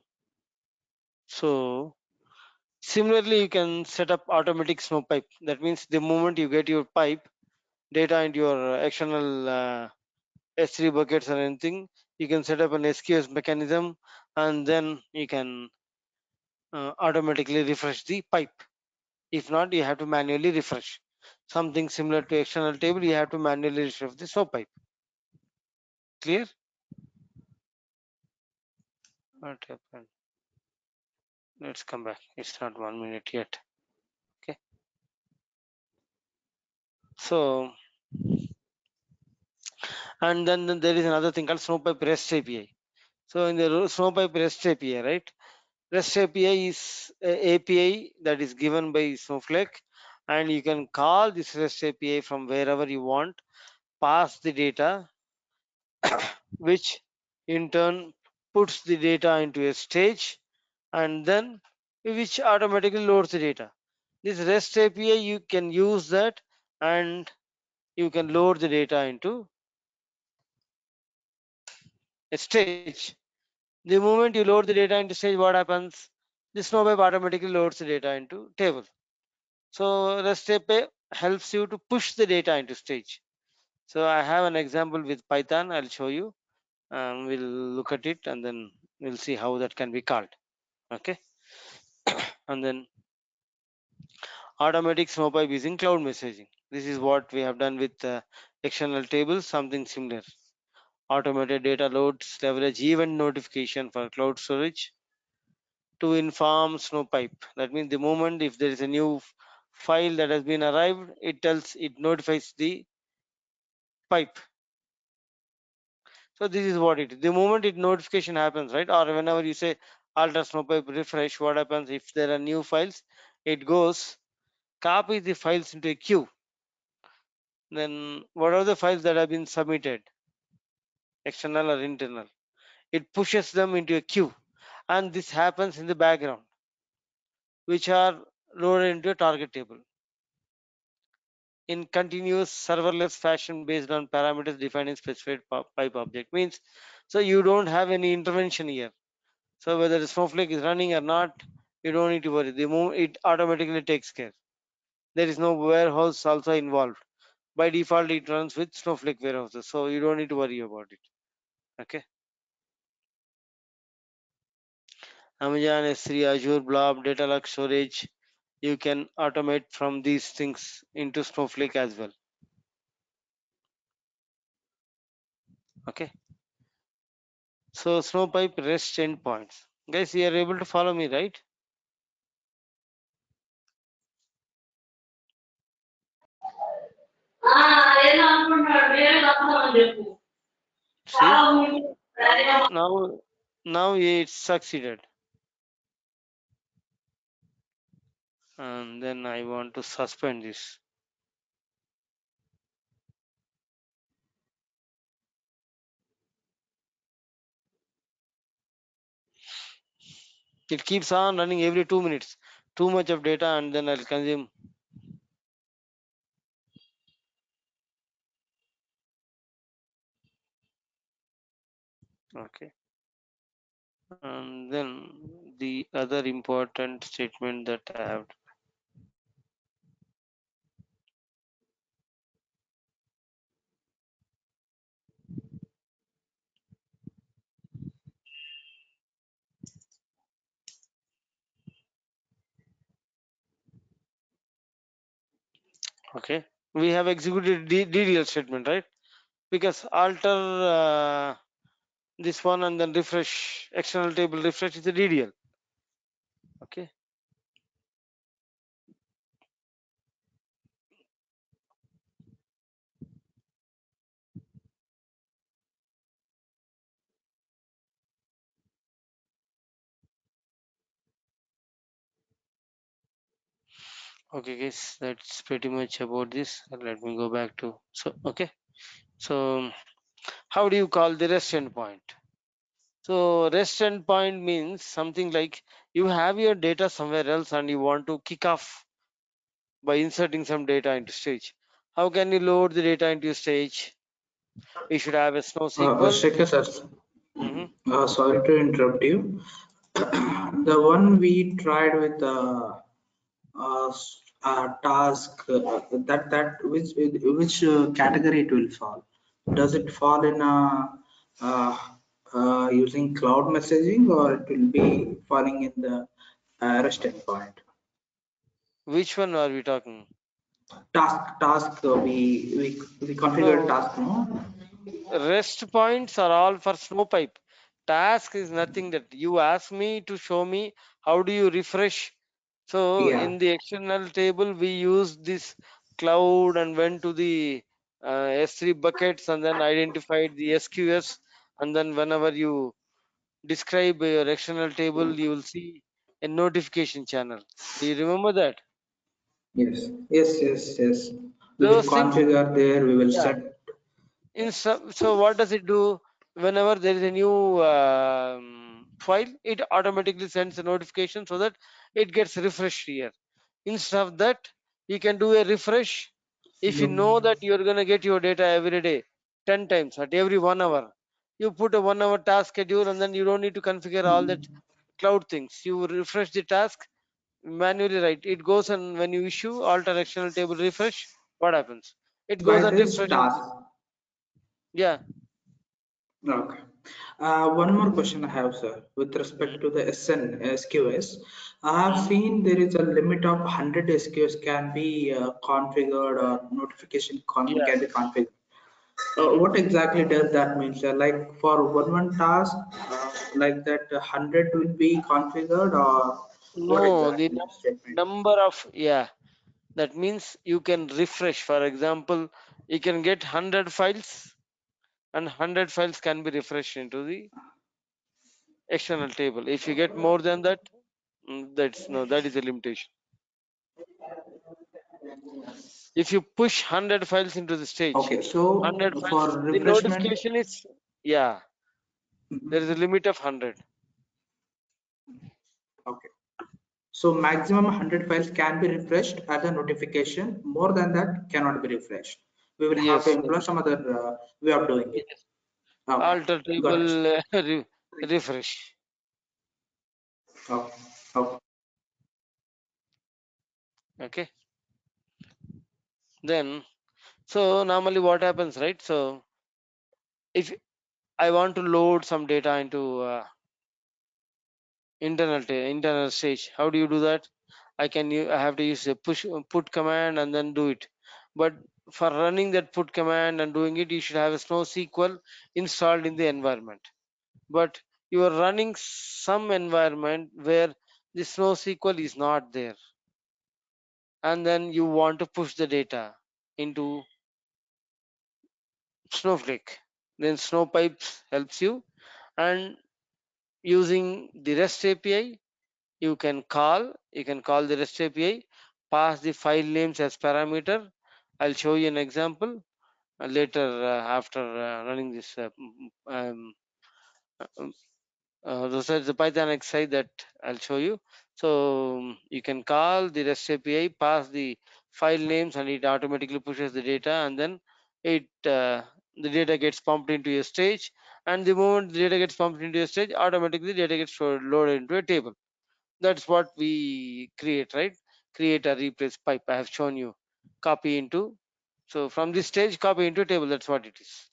so similarly, you can set up automatic snow pipe. That means the moment you get your pipe data into your external S3 buckets or anything, you can set up an SQS mechanism, and then you can automatically refresh the pipe. If not, you have to manually refresh. Something similar to external table, you have to manually refresh the snow pipe. Clear? What happened? Let's come back. It's not 1 minute yet. Okay. So, and then there is another thing called Snowpipe REST API. So in the Snowpipe REST API, right? REST API is a API that is given by Snowflake, and you can call this REST API from wherever you want, pass the data, which in turn puts the data into a stage, and then which automatically loads the data. This REST API, you can use that, and you can load the data into a stage. The moment you load the data into stage, what happens? The Snowpipe automatically loads the data into table. So REST API helps you to push the data into stage. So I have an example with Python. I'll show you. We'll look at it and then we'll see how that can be called. Okay. And then automatic Snowpipe using cloud messaging. This is what we have done with external tables, something similar. Automated data loads leverage event notification for cloud storage to inform Snowpipe. That means the moment if there is a new file that has been arrived, it notifies the pipe. So this is what it is. The moment it notification happens, right? Or whenever you say alter Snowpipe refresh, what happens if there are new files? It goes, copy the files into a queue. Then what are the files that have been submitted, external or internal? It pushes them into a queue, and this happens in the background, which are loaded into a target table in continuous serverless fashion based on parameters defined in specified pipe object. Means, so you don't have any intervention here. So whether the Snowflake is running or not, you don't need to worry. The moment it automatically takes care. There is no warehouse also involved. By default, it runs with Snowflake warehouses, so you don't need to worry about it. Okay. Amazon S3, Azure Blob, Data Lake Storage, you can automate from these things into Snowflake as well. Okay. So Snowpipe REST endpoints. Guys, you are able to follow me, right? See, now it succeeded. And then I want to suspend this. It keeps on running every 2 minutes. Too much of data, and then I'll consume. Okay. And then the other important statement that I have. Okay. We have executed DDL statement, right? Because alter this one and then refresh external table refresh is a DDL. Okay. Okay, guys, that's pretty much about this. Let me go back to okay. So how do you call the rest endpoint? So rest endpoint means something like you have your data somewhere else and you want to kick off by inserting some data into stage. How can you load the data into stage? We should have a SnowSQL. Shekhar sir, Hmm. sorry to interrupt you. The one we tried with task that which category it will fall? Does it fall in uh, using cloud messaging, or it will be falling in the REST endpoint? Which one are we talking? Task we configure No, task, no? rest points are all for Snowpipe. Task is nothing that you ask me to show me how do you refresh. So Yeah. in the external table, we use this cloud and went to the S3 buckets and then identified the SQS. And then whenever you describe your external table, you will see a notification channel. Do you remember that? Yes, yes, yes, yes. We will Those things, configure there. We will yeah. set. So what does it do? Whenever there is a new file, it automatically sends a notification so that it gets refreshed here. Instead of that, you can do a refresh. If you know that you're gonna get your data every day, 10 times at every 1 hour, you put a 1 hour task schedule and then you don't need to configure all that cloud things. You refresh the task manually, right? It goes, and when you issue alter external table refresh, what happens? It goes By and this refreshes. task. Yeah. Okay. One more question I have, sir. With respect Mhm. to the SN SQS, I have Mhm. seen there is a limit of 100 SQS can be configured, or notification Yeah. can be configured. Mhm. What exactly does that mean, sir? Like for one task, like that 100 will be configured, or what No, the exactly the statement? number of, yeah, that means you can refresh. For example, you can get 100 files, and 100 files can be refreshed into the external table. If you get more than that, that's no, that is a limitation. If you push 100 files into the stage, Okay, so 100 files, for the refreshment, notification is, yeah, there is a limit of 100. okay. So maximum 100 files can be refreshed as a notification. More than that cannot be refreshed. We will have to Yes, employ some other way of doing it. yes. Okay, Alter got it. table refresh. Okay, okay. Okay. Then, so normally what happens, right? So if I want to load some data into internal stage, how do you do that? I have to use a push put command and then do it. But for running that put command and doing it, you should have a SnowSQL installed in the environment. But you are running some environment where the SnowSQL is not there, and then you want to push the data into Snowflake. Then Snowpipes helps you, and using the REST API, you can call the REST API, pass the file names as parameter. I'll show you an example later after running this those are the Python exercise that I'll show you. So you can call the REST API, pass the file names, and it automatically pushes the data, and then it the data gets pumped into a stage, and the moment the data gets pumped into a stage, automatically the data gets loaded into a table. That's what we create, right? Create a replace pipe. I have shown you. Copy into. So from this stage, copy into table. That's what it is.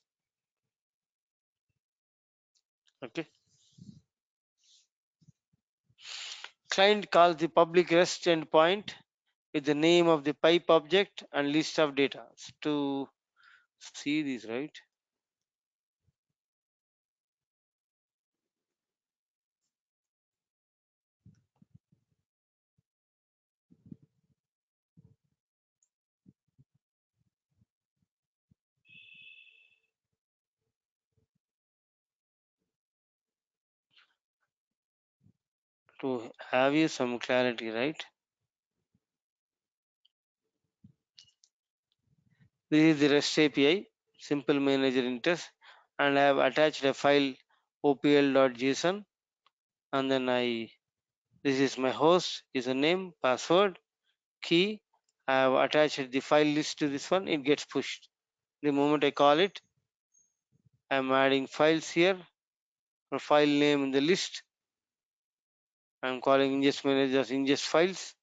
Okay. Client calls the public REST endpoint with the name of the pipe object and list of data. To see this, right? To have you some clarity, right? This is the REST API, simple manager interface, and I have attached a file opl.json, and then this is my host, username, password, key. I have attached the file list to this one. It gets pushed. The moment I call it, I'm adding files here, or file name in the list. I'm calling ingest manager as ingest files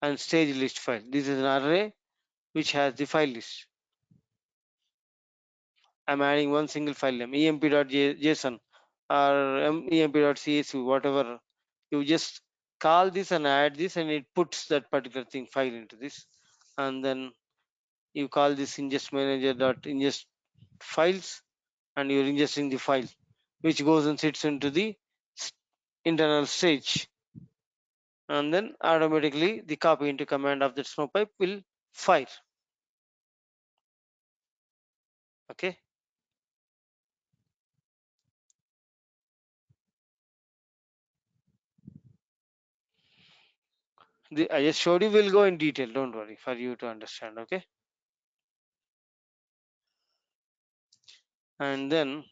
and stage list file. This is an array which has the file list. I'm adding one single file name, emp.json or emp.csv, whatever. You just call this and add this, and it puts that particular thing file into this. And then you call this ingest manager.ingest files, and you're ingesting the file, which goes and sits into the internal stage. And then automatically the copy into command of the snowpipe will fire. Okay. I just showed you. Will go in detail. Don't worry, for you to understand. Okay. And then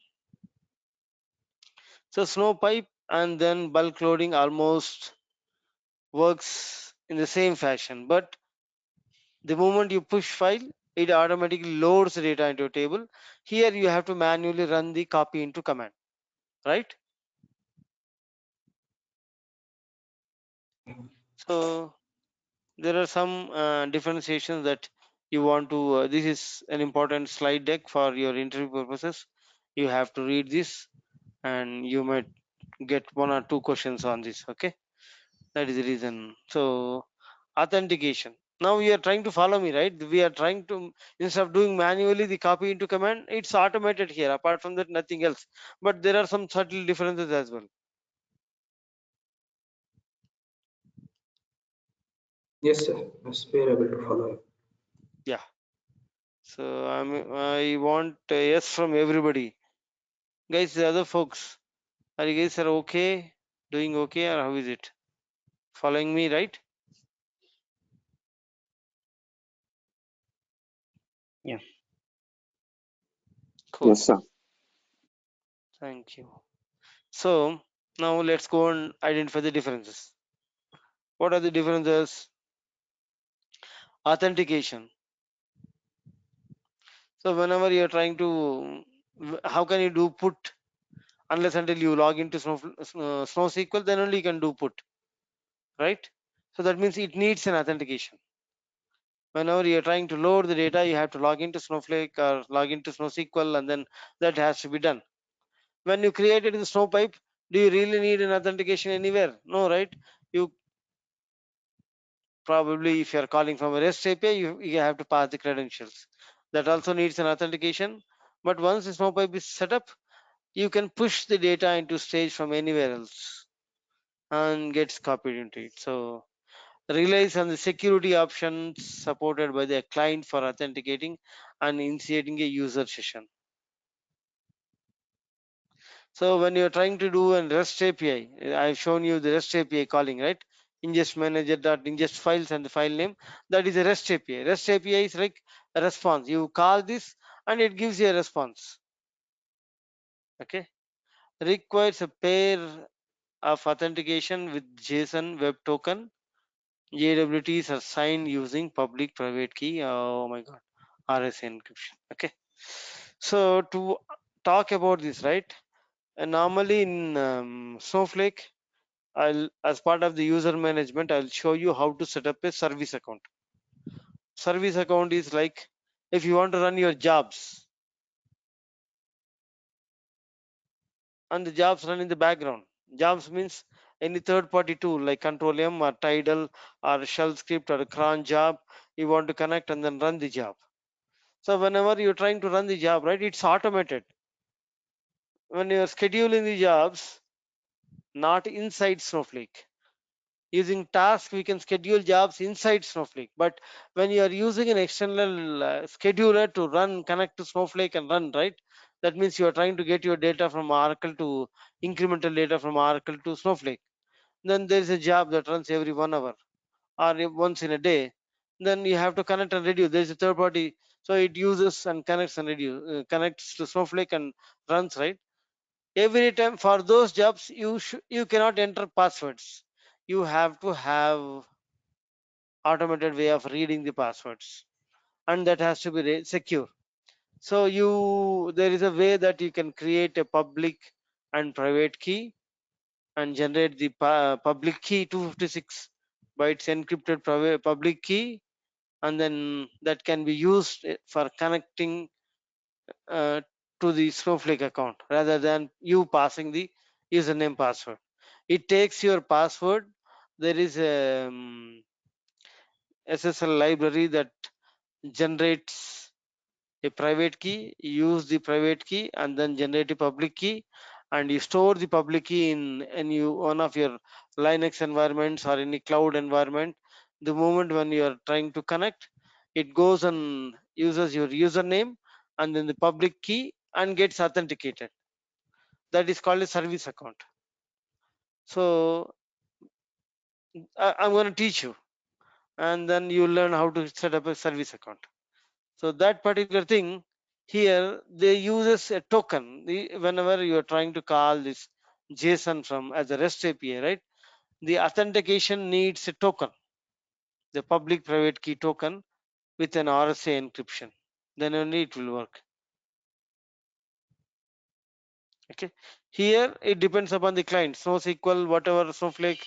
so snowpipe and then bulk loading almost works in the same fashion, but the moment you push file, it automatically loads the data into a table. Here you have to manually run the copy into command, right? So there are some differentiations that you want to this is an important slide deck for your interview purposes. You have to read this, and you might get one or two questions on this. Okay, that is the reason. So authentication, now you are trying to follow me, right? We are trying to, instead of doing manually the copy into command, it's automated here. Apart from that, nothing else, but there are some subtle differences as well. Yes, sir. Yes, we are able to follow. Yeah. So I want a yes from everybody. Guys, the other folks, are you guys are okay? Doing okay, or how is it? Following me, right? Yeah. Cool. Yes, sir. Thank you. So now let's go and identify the differences. What are the differences? Authentication. So whenever you're trying to, how can you do put unless until you log into SnowSQL, then only you can do put, right? So that means it needs an authentication. Whenever you're trying to load the data, you have to log into Snowflake or log into SnowSQL, and then that has to be done. When you created the snowpipe, do you really need an authentication anywhere? No, right? You probably, if you're calling from a REST API, you have to pass the credentials. That also needs an authentication. But once the snowpipe is set up, you can push the data into stage from anywhere else and gets copied into it. So relies on the security options supported by the client for authenticating and initiating a user session. So when you're trying to do a REST API, I've shown you the REST API calling, right? Ingest manager dot ingest files and the file name. That is a REST API. REST API is like a response. You call this and it gives you a response. Okay. Requires a pair of authentication with JSON Web Token. JWTs are signed using public private key. Oh my god, RSA encryption. Okay, so to talk about this, right? Normally in Snowflake, as part of the user management, I'll show you how to set up a service account. Service account is like if you want to run your jobs and the jobs run in the background. Jobs means any third party tool like Control M or Tidal or Shell script or a cron job you want to connect and then run the job. So whenever you're trying to run the job, right, it's automated. When you're scheduling the jobs, not inside Snowflake. Using task, we can schedule jobs inside Snowflake. But when you are using an external scheduler to run, connect to Snowflake and run, right? That means you are trying to get your data from Oracle to incremental data from Oracle to Snowflake. Then there is a job that runs every 1 hour or once in a day. Then you have to connect and reduce. There is a third party, so it uses and connects and reduce, connects to Snowflake and runs, right? Every time for those jobs, you cannot enter passwords. You have to have automated way of reading the passwords, and that has to be secure. So there is a way that you can create a public and private key and generate the public key 256 bytes encrypted public key, and then that can be used for connecting uh, to the Snowflake account rather than you passing the username password. It takes your password. There is a SSL library that generates a private key, use the private key and then generate a public key, and you store the public key in any one of your Linux environments or any cloud environment. The moment when you are trying to connect, it goes and uses your username and then the public key and gets authenticated. That is called a service account. So I'm going to teach you, and then you learn how to set up a service account. So that particular thing here, they uses a token. Whenever you are trying to call this JSON from as a REST API, right? The authentication needs a token, the public private key token with an RSA encryption. Then only it will work. Okay. Here it depends upon the client. SnowSQL, whatever Snowflake,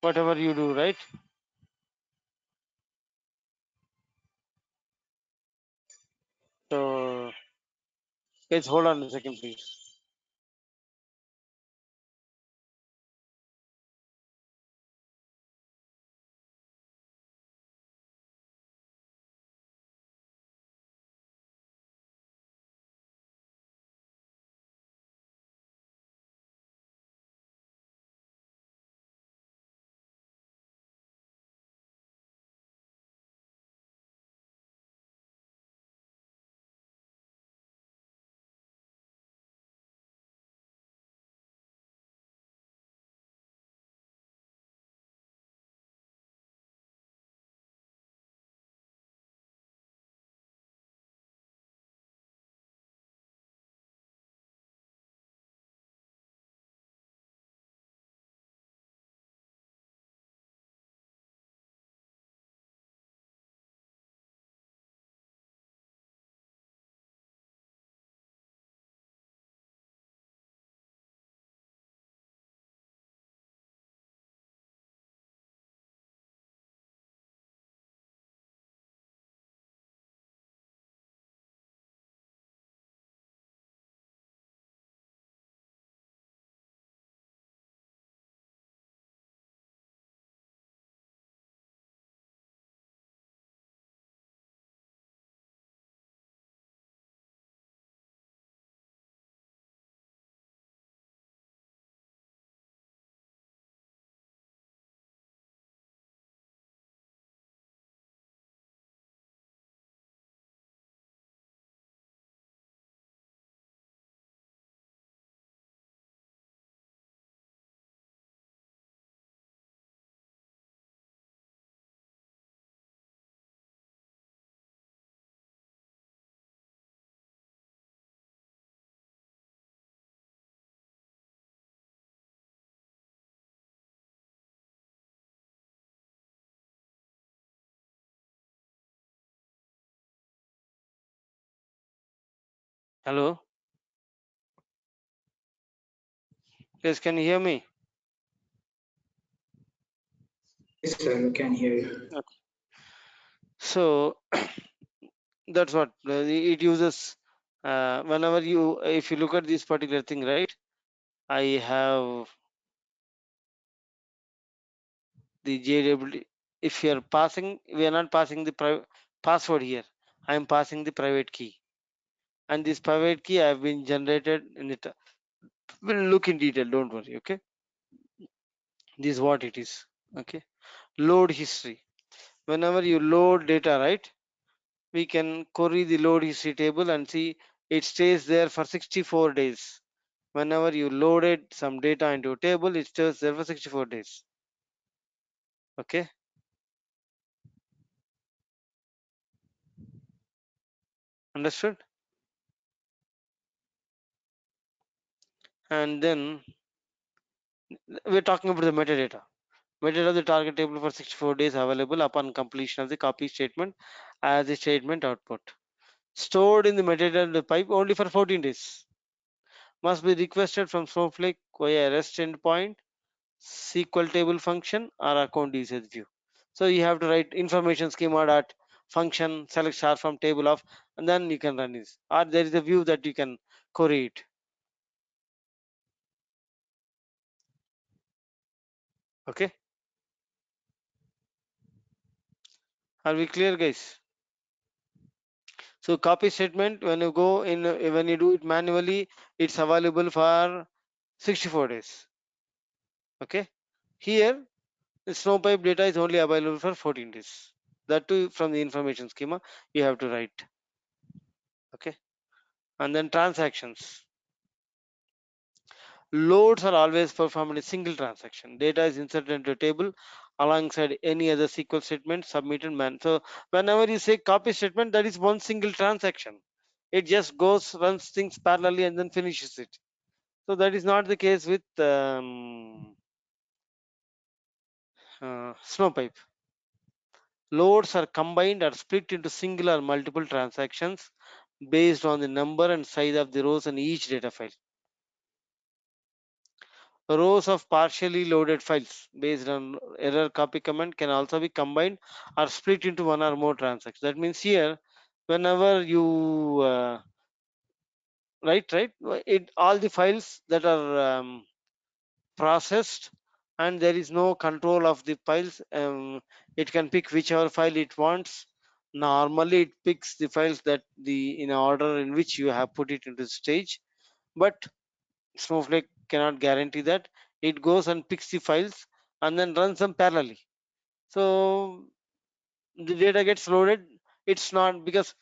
whatever you do, right? So guys, hold on a second, please. Hello? Yes, can you hear me? Yes, sir, we can hear you. Okay. So that's what it uses. Whenever you, if you look at this particular thing, right? I have the JWT. If you are passing, we are not passing the password here. I am passing the private key, and this private key have been generated in it. We'll look in detail. Don't worry. Okay. This is what it is. Okay. Load history. Whenever you load data, right? We can query the load history table and see it stays there for 64 days. Whenever you loaded some data into a table, it stays there for 64 days. Okay. Understood? And then we're talking about the metadata. Metadata of the target table for 64 days available upon completion of the copy statement as a statement output. Stored in the metadata pipe only for 14 days. Must be requested from Snowflake via REST endpoint, SQL table function, or account usage view. So you have to write information schema dot function select star from table of, and then you can run this. Or there is a view that you can query it. Okay. Are we clear, guys? So copy statement, when you go in, when you do it manually, it's available for 64 days. Okay. Here, the snowpipe data is only available for 14 days. That too from the information schema you have to write. Okay. And then transactions. Loads are always performed in a single transaction. Data is inserted into a table alongside any other SQL statement submitted man. So whenever you say copy statement, that is one single transaction. It just goes, runs things parallelly and then finishes it. So that is not the case with snowpipe. Loads are combined or split into single or multiple transactions based on the number and size of the rows in each data file. Rows of partially loaded files based on error copy command can also be combined or split into one or more transactions. That means here, whenever you right, it all the files that are processed and there is no control of the files, it can pick whichever file it wants. Normally it picks the files that the in order in which you have put it into the stage, but Snowflake cannot guarantee that. It goes and picks the files and then runs them parallelly. So the data gets loaded. It's not because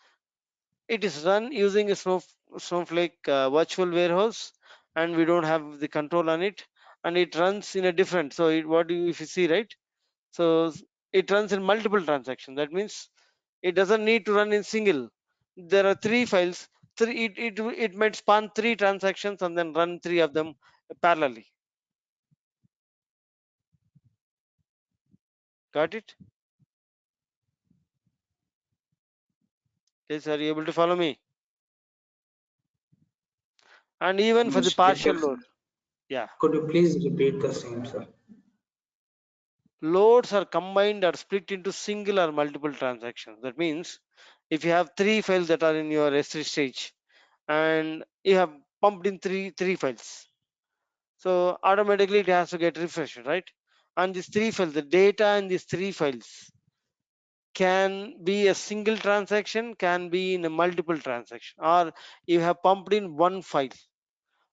it is run using a Snowflake virtual warehouse, and we don't have the control on it, and it runs in a different. So what do you, if you see, right? So it runs in multiple transactions. That means it doesn't need to run in single. There are three files. It might span three transactions and then run three of them parallelly. Got it? Yes, are you able to follow me? And even for the Almost get partial that. load, yeah, Could you please repeat the same, sir? loads are combined or split into single or multiple transactions. That means if you have three files that are in your S3 stage and you have pumped in three files, so automatically it has to get refreshed, right? And these three files, the data in these three files can be a single transaction, can be in a multiple transaction, or you have pumped in one file.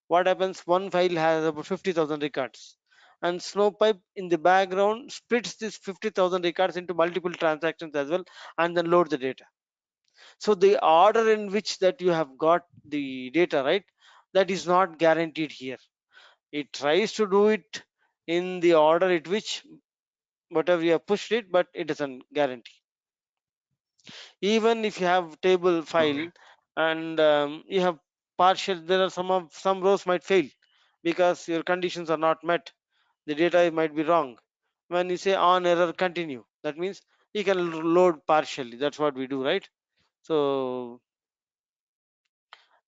What happens, one file has about 50,000 records, and snowpipe in the background splits this 50,000 records into multiple transactions as well and then load the data. So the order in which that you have got the data, right, that is not guaranteed here. It tries to do it in the order at which whatever you have pushed it, but it doesn't guarantee. Even if you have table file Okay. and you have partial, there are some rows might fail because your conditions are not met, the data might be wrong. When you say on error continue, that means you can load partially. That's what we do, right? So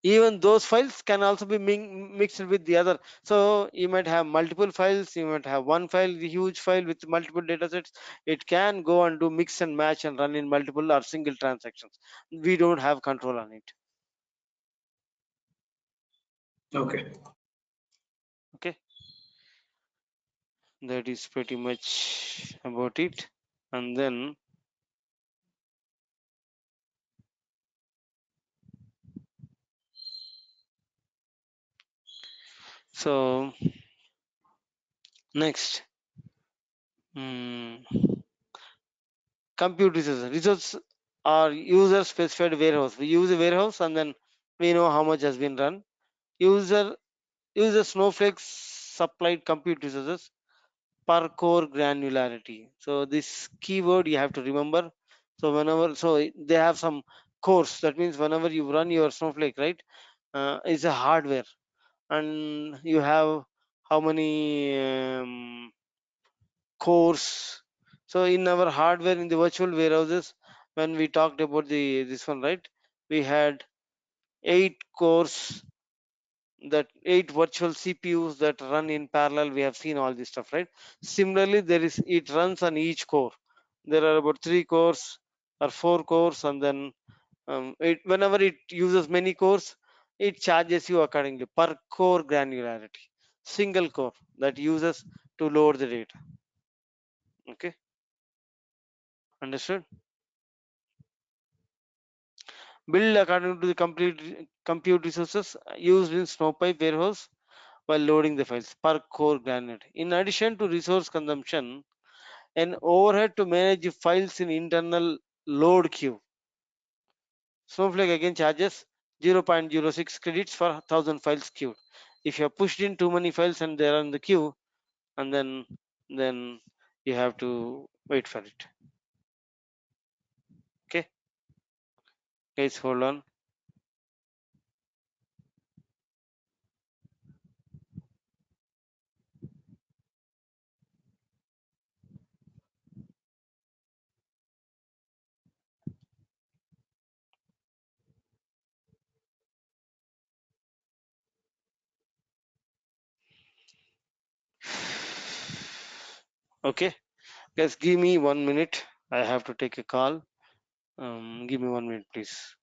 even those files can also be mixed with the other. So you might have multiple files, you might have one file, the huge file with multiple data sets. It can go and do mix and match and run in multiple or single transactions. We don't have control on it. Okay. Okay, that is pretty much about it. And then so next, compute resources are user specified warehouse. We use a warehouse and then we know how much has been run. User snowflake supplied compute resources per core granularity. So this keyword you have to remember. So whenever, so they have some cores, that means whenever you run your snowflake, right, it's a hardware, and you have how many cores. So in our hardware in the virtual warehouses, when we talked about the this one, right, we had 8 cores, that 8 virtual CPUs that run in parallel. We have seen all this stuff, right? Similarly, there is, it runs on each core. There are about 3 cores or 4 cores, and then whenever it uses many cores, it charges you accordingly per core granularity. Single core that uses to load the data. Okay, understood? Build according to the complete compute resources used in Snowpipe warehouse while loading the files per core granularity. In addition to resource consumption, an overhead to manage the files in internal load queue. Snowflake again charges 0.06 credits for 1000 files queued. If you have pushed in too many files and they are in the queue, and then you have to wait for it. Okay, guys, hold on. Okay, guys, give me 1 minute. I have to take a call. Give me 1 minute, please.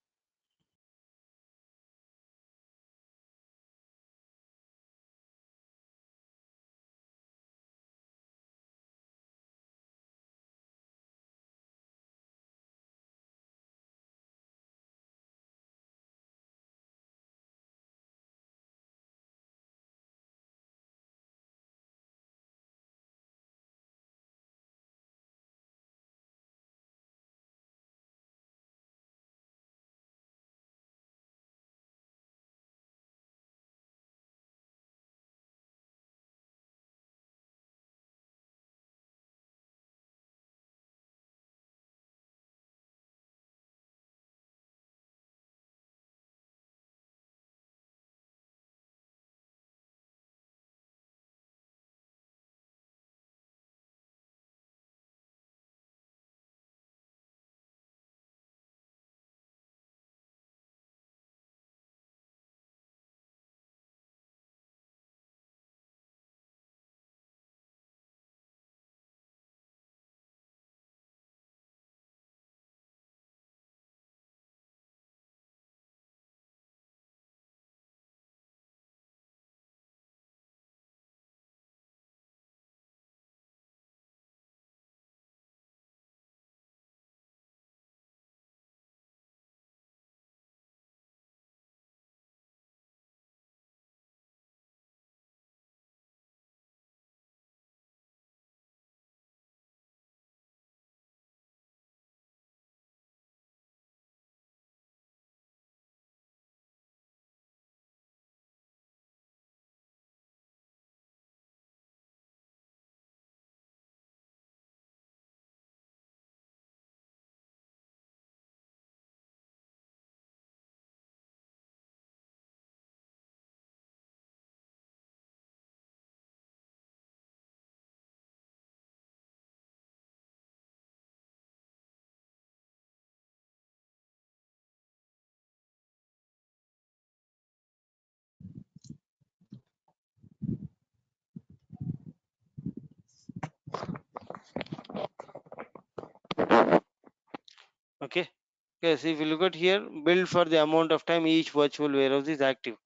Yes, if you look at here, build for the amount of time each virtual warehouse is active.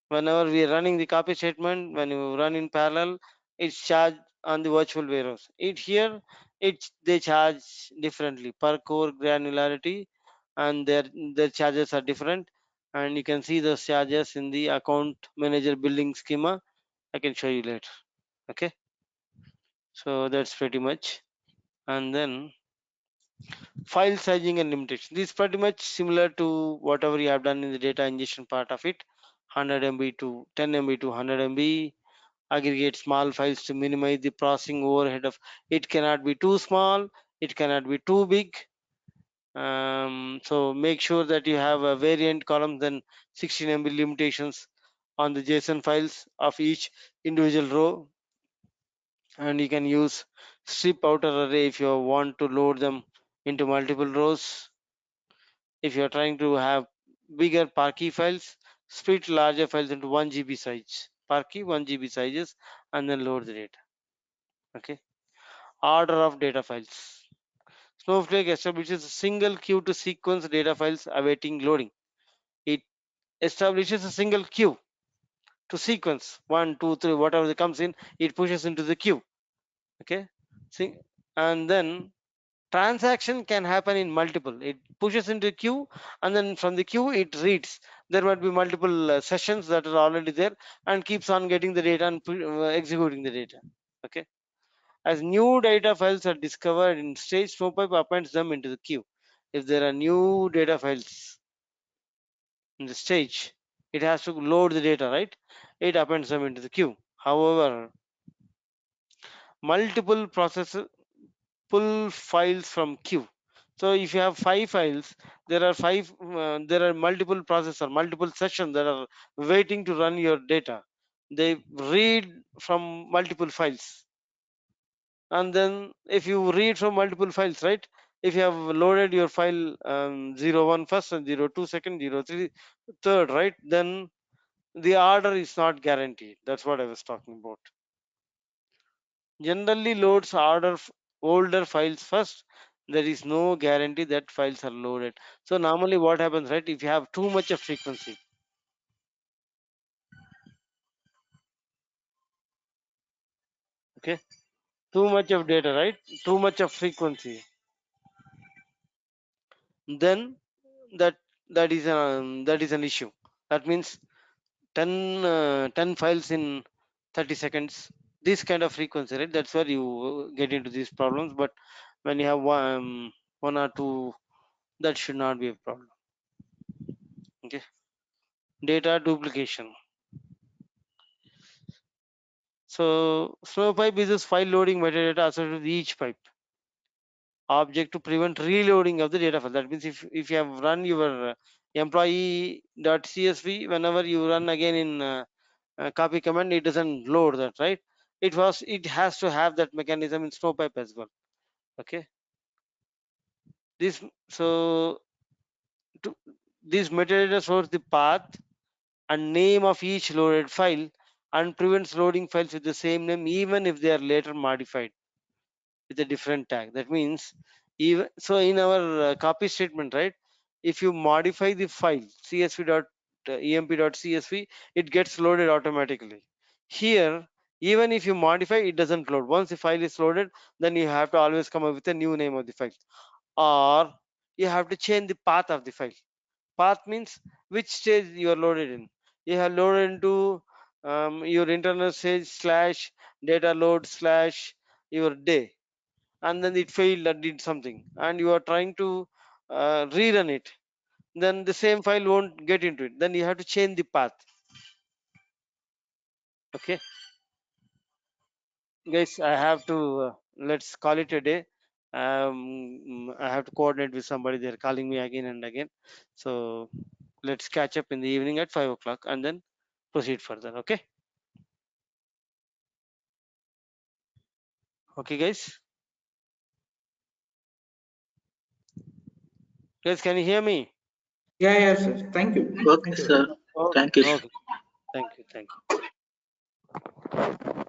Whenever we are running the copy statement, when you run in parallel, it's charged on the virtual warehouse. It here, they charge differently per core granularity, and their charges are different. And you can see those charges in the account manager building schema. I can show you later. Okay, so that's pretty much. And then file sizing and limitation. This is pretty much similar to whatever you have done in the data ingestion part of it. 100 MB to 10 MB to 100 MB. Aggregate small files to minimize the processing overhead of it. Cannot be too small, it cannot be too big. So make sure that you have a variant columns and 16 MB limitations on the JSON files of each individual row, and you can use strip outer array if you want to load them into multiple rows. If you're trying to have bigger parquet files, split larger files into 1 GB size, parquet 1 GB sizes, and then load the data. Okay, order of data files. Snowflake establishes a single queue to sequence data files awaiting loading. It establishes a single queue to sequence 1, 2, 3, whatever that comes in, it pushes into the queue. Okay, see, and then transaction can happen in multiple. It pushes into queue, and then from the queue it reads. There might be multiple sessions that are already there, and keeps on getting the data and executing the data. Okay, as new data files are discovered in stage, Snowpipe appends them into the queue. If there are new data files in the stage, it has to load the data, right? It appends them into the queue. However, multiple processes pull files from queue. So if you have 5 files, there are multiple processes or multiple sessions that are waiting to run your data. They read from multiple files, and then if you read from multiple files, right, if you have loaded your file 01 first and 02 second, 03 third, right, then the order is not guaranteed. That's what I was talking about. Generally loads older files first. There is no guarantee that files are loaded. So normally what happens, right, if you have too much of frequency, okay, too much of data, right, too much of frequency, then that that is an issue. That means 10 files in 30 seconds, this kind of frequency, right, that's where you get into these problems. But when you have one or two, that should not be a problem. Okay, data duplication. So snowpipe uses file loading metadata associated with each pipe object to prevent reloading of the data file. That means if you have run your employee.csv, whenever you run again in copy command, it doesn't load that, right? It has to have that mechanism in snowpipe as well. Okay, this so to, this metadata stores the path and name of each loaded file and prevents loading files with the same name even if they are later modified with a different tag. That means even so in our copy statement, right, if you modify the file csv.emp.csv, it gets loaded automatically. Here, even if you modify, it doesn't load. Once the file is loaded, then you have to always come up with a new name of the file, or you have to change the path of the file. Path means which stage you are loaded in. You have loaded into your internal stage slash data load slash your day, and then it failed or did something, and you are trying to rerun it, then the same file won't get into it. Then you have to change the path. Okay, guys, I have to let's call it a day. I have to coordinate with somebody. They're calling me again and again. So let's catch up in the evening at 5 o'clock and then proceed further. Okay. Okay, guys. Guys, can you hear me? Yeah, yeah, sir. Thank you. Okay, Thank you very sir. much. Okay. Thank you. Okay. Thank you. Thank you.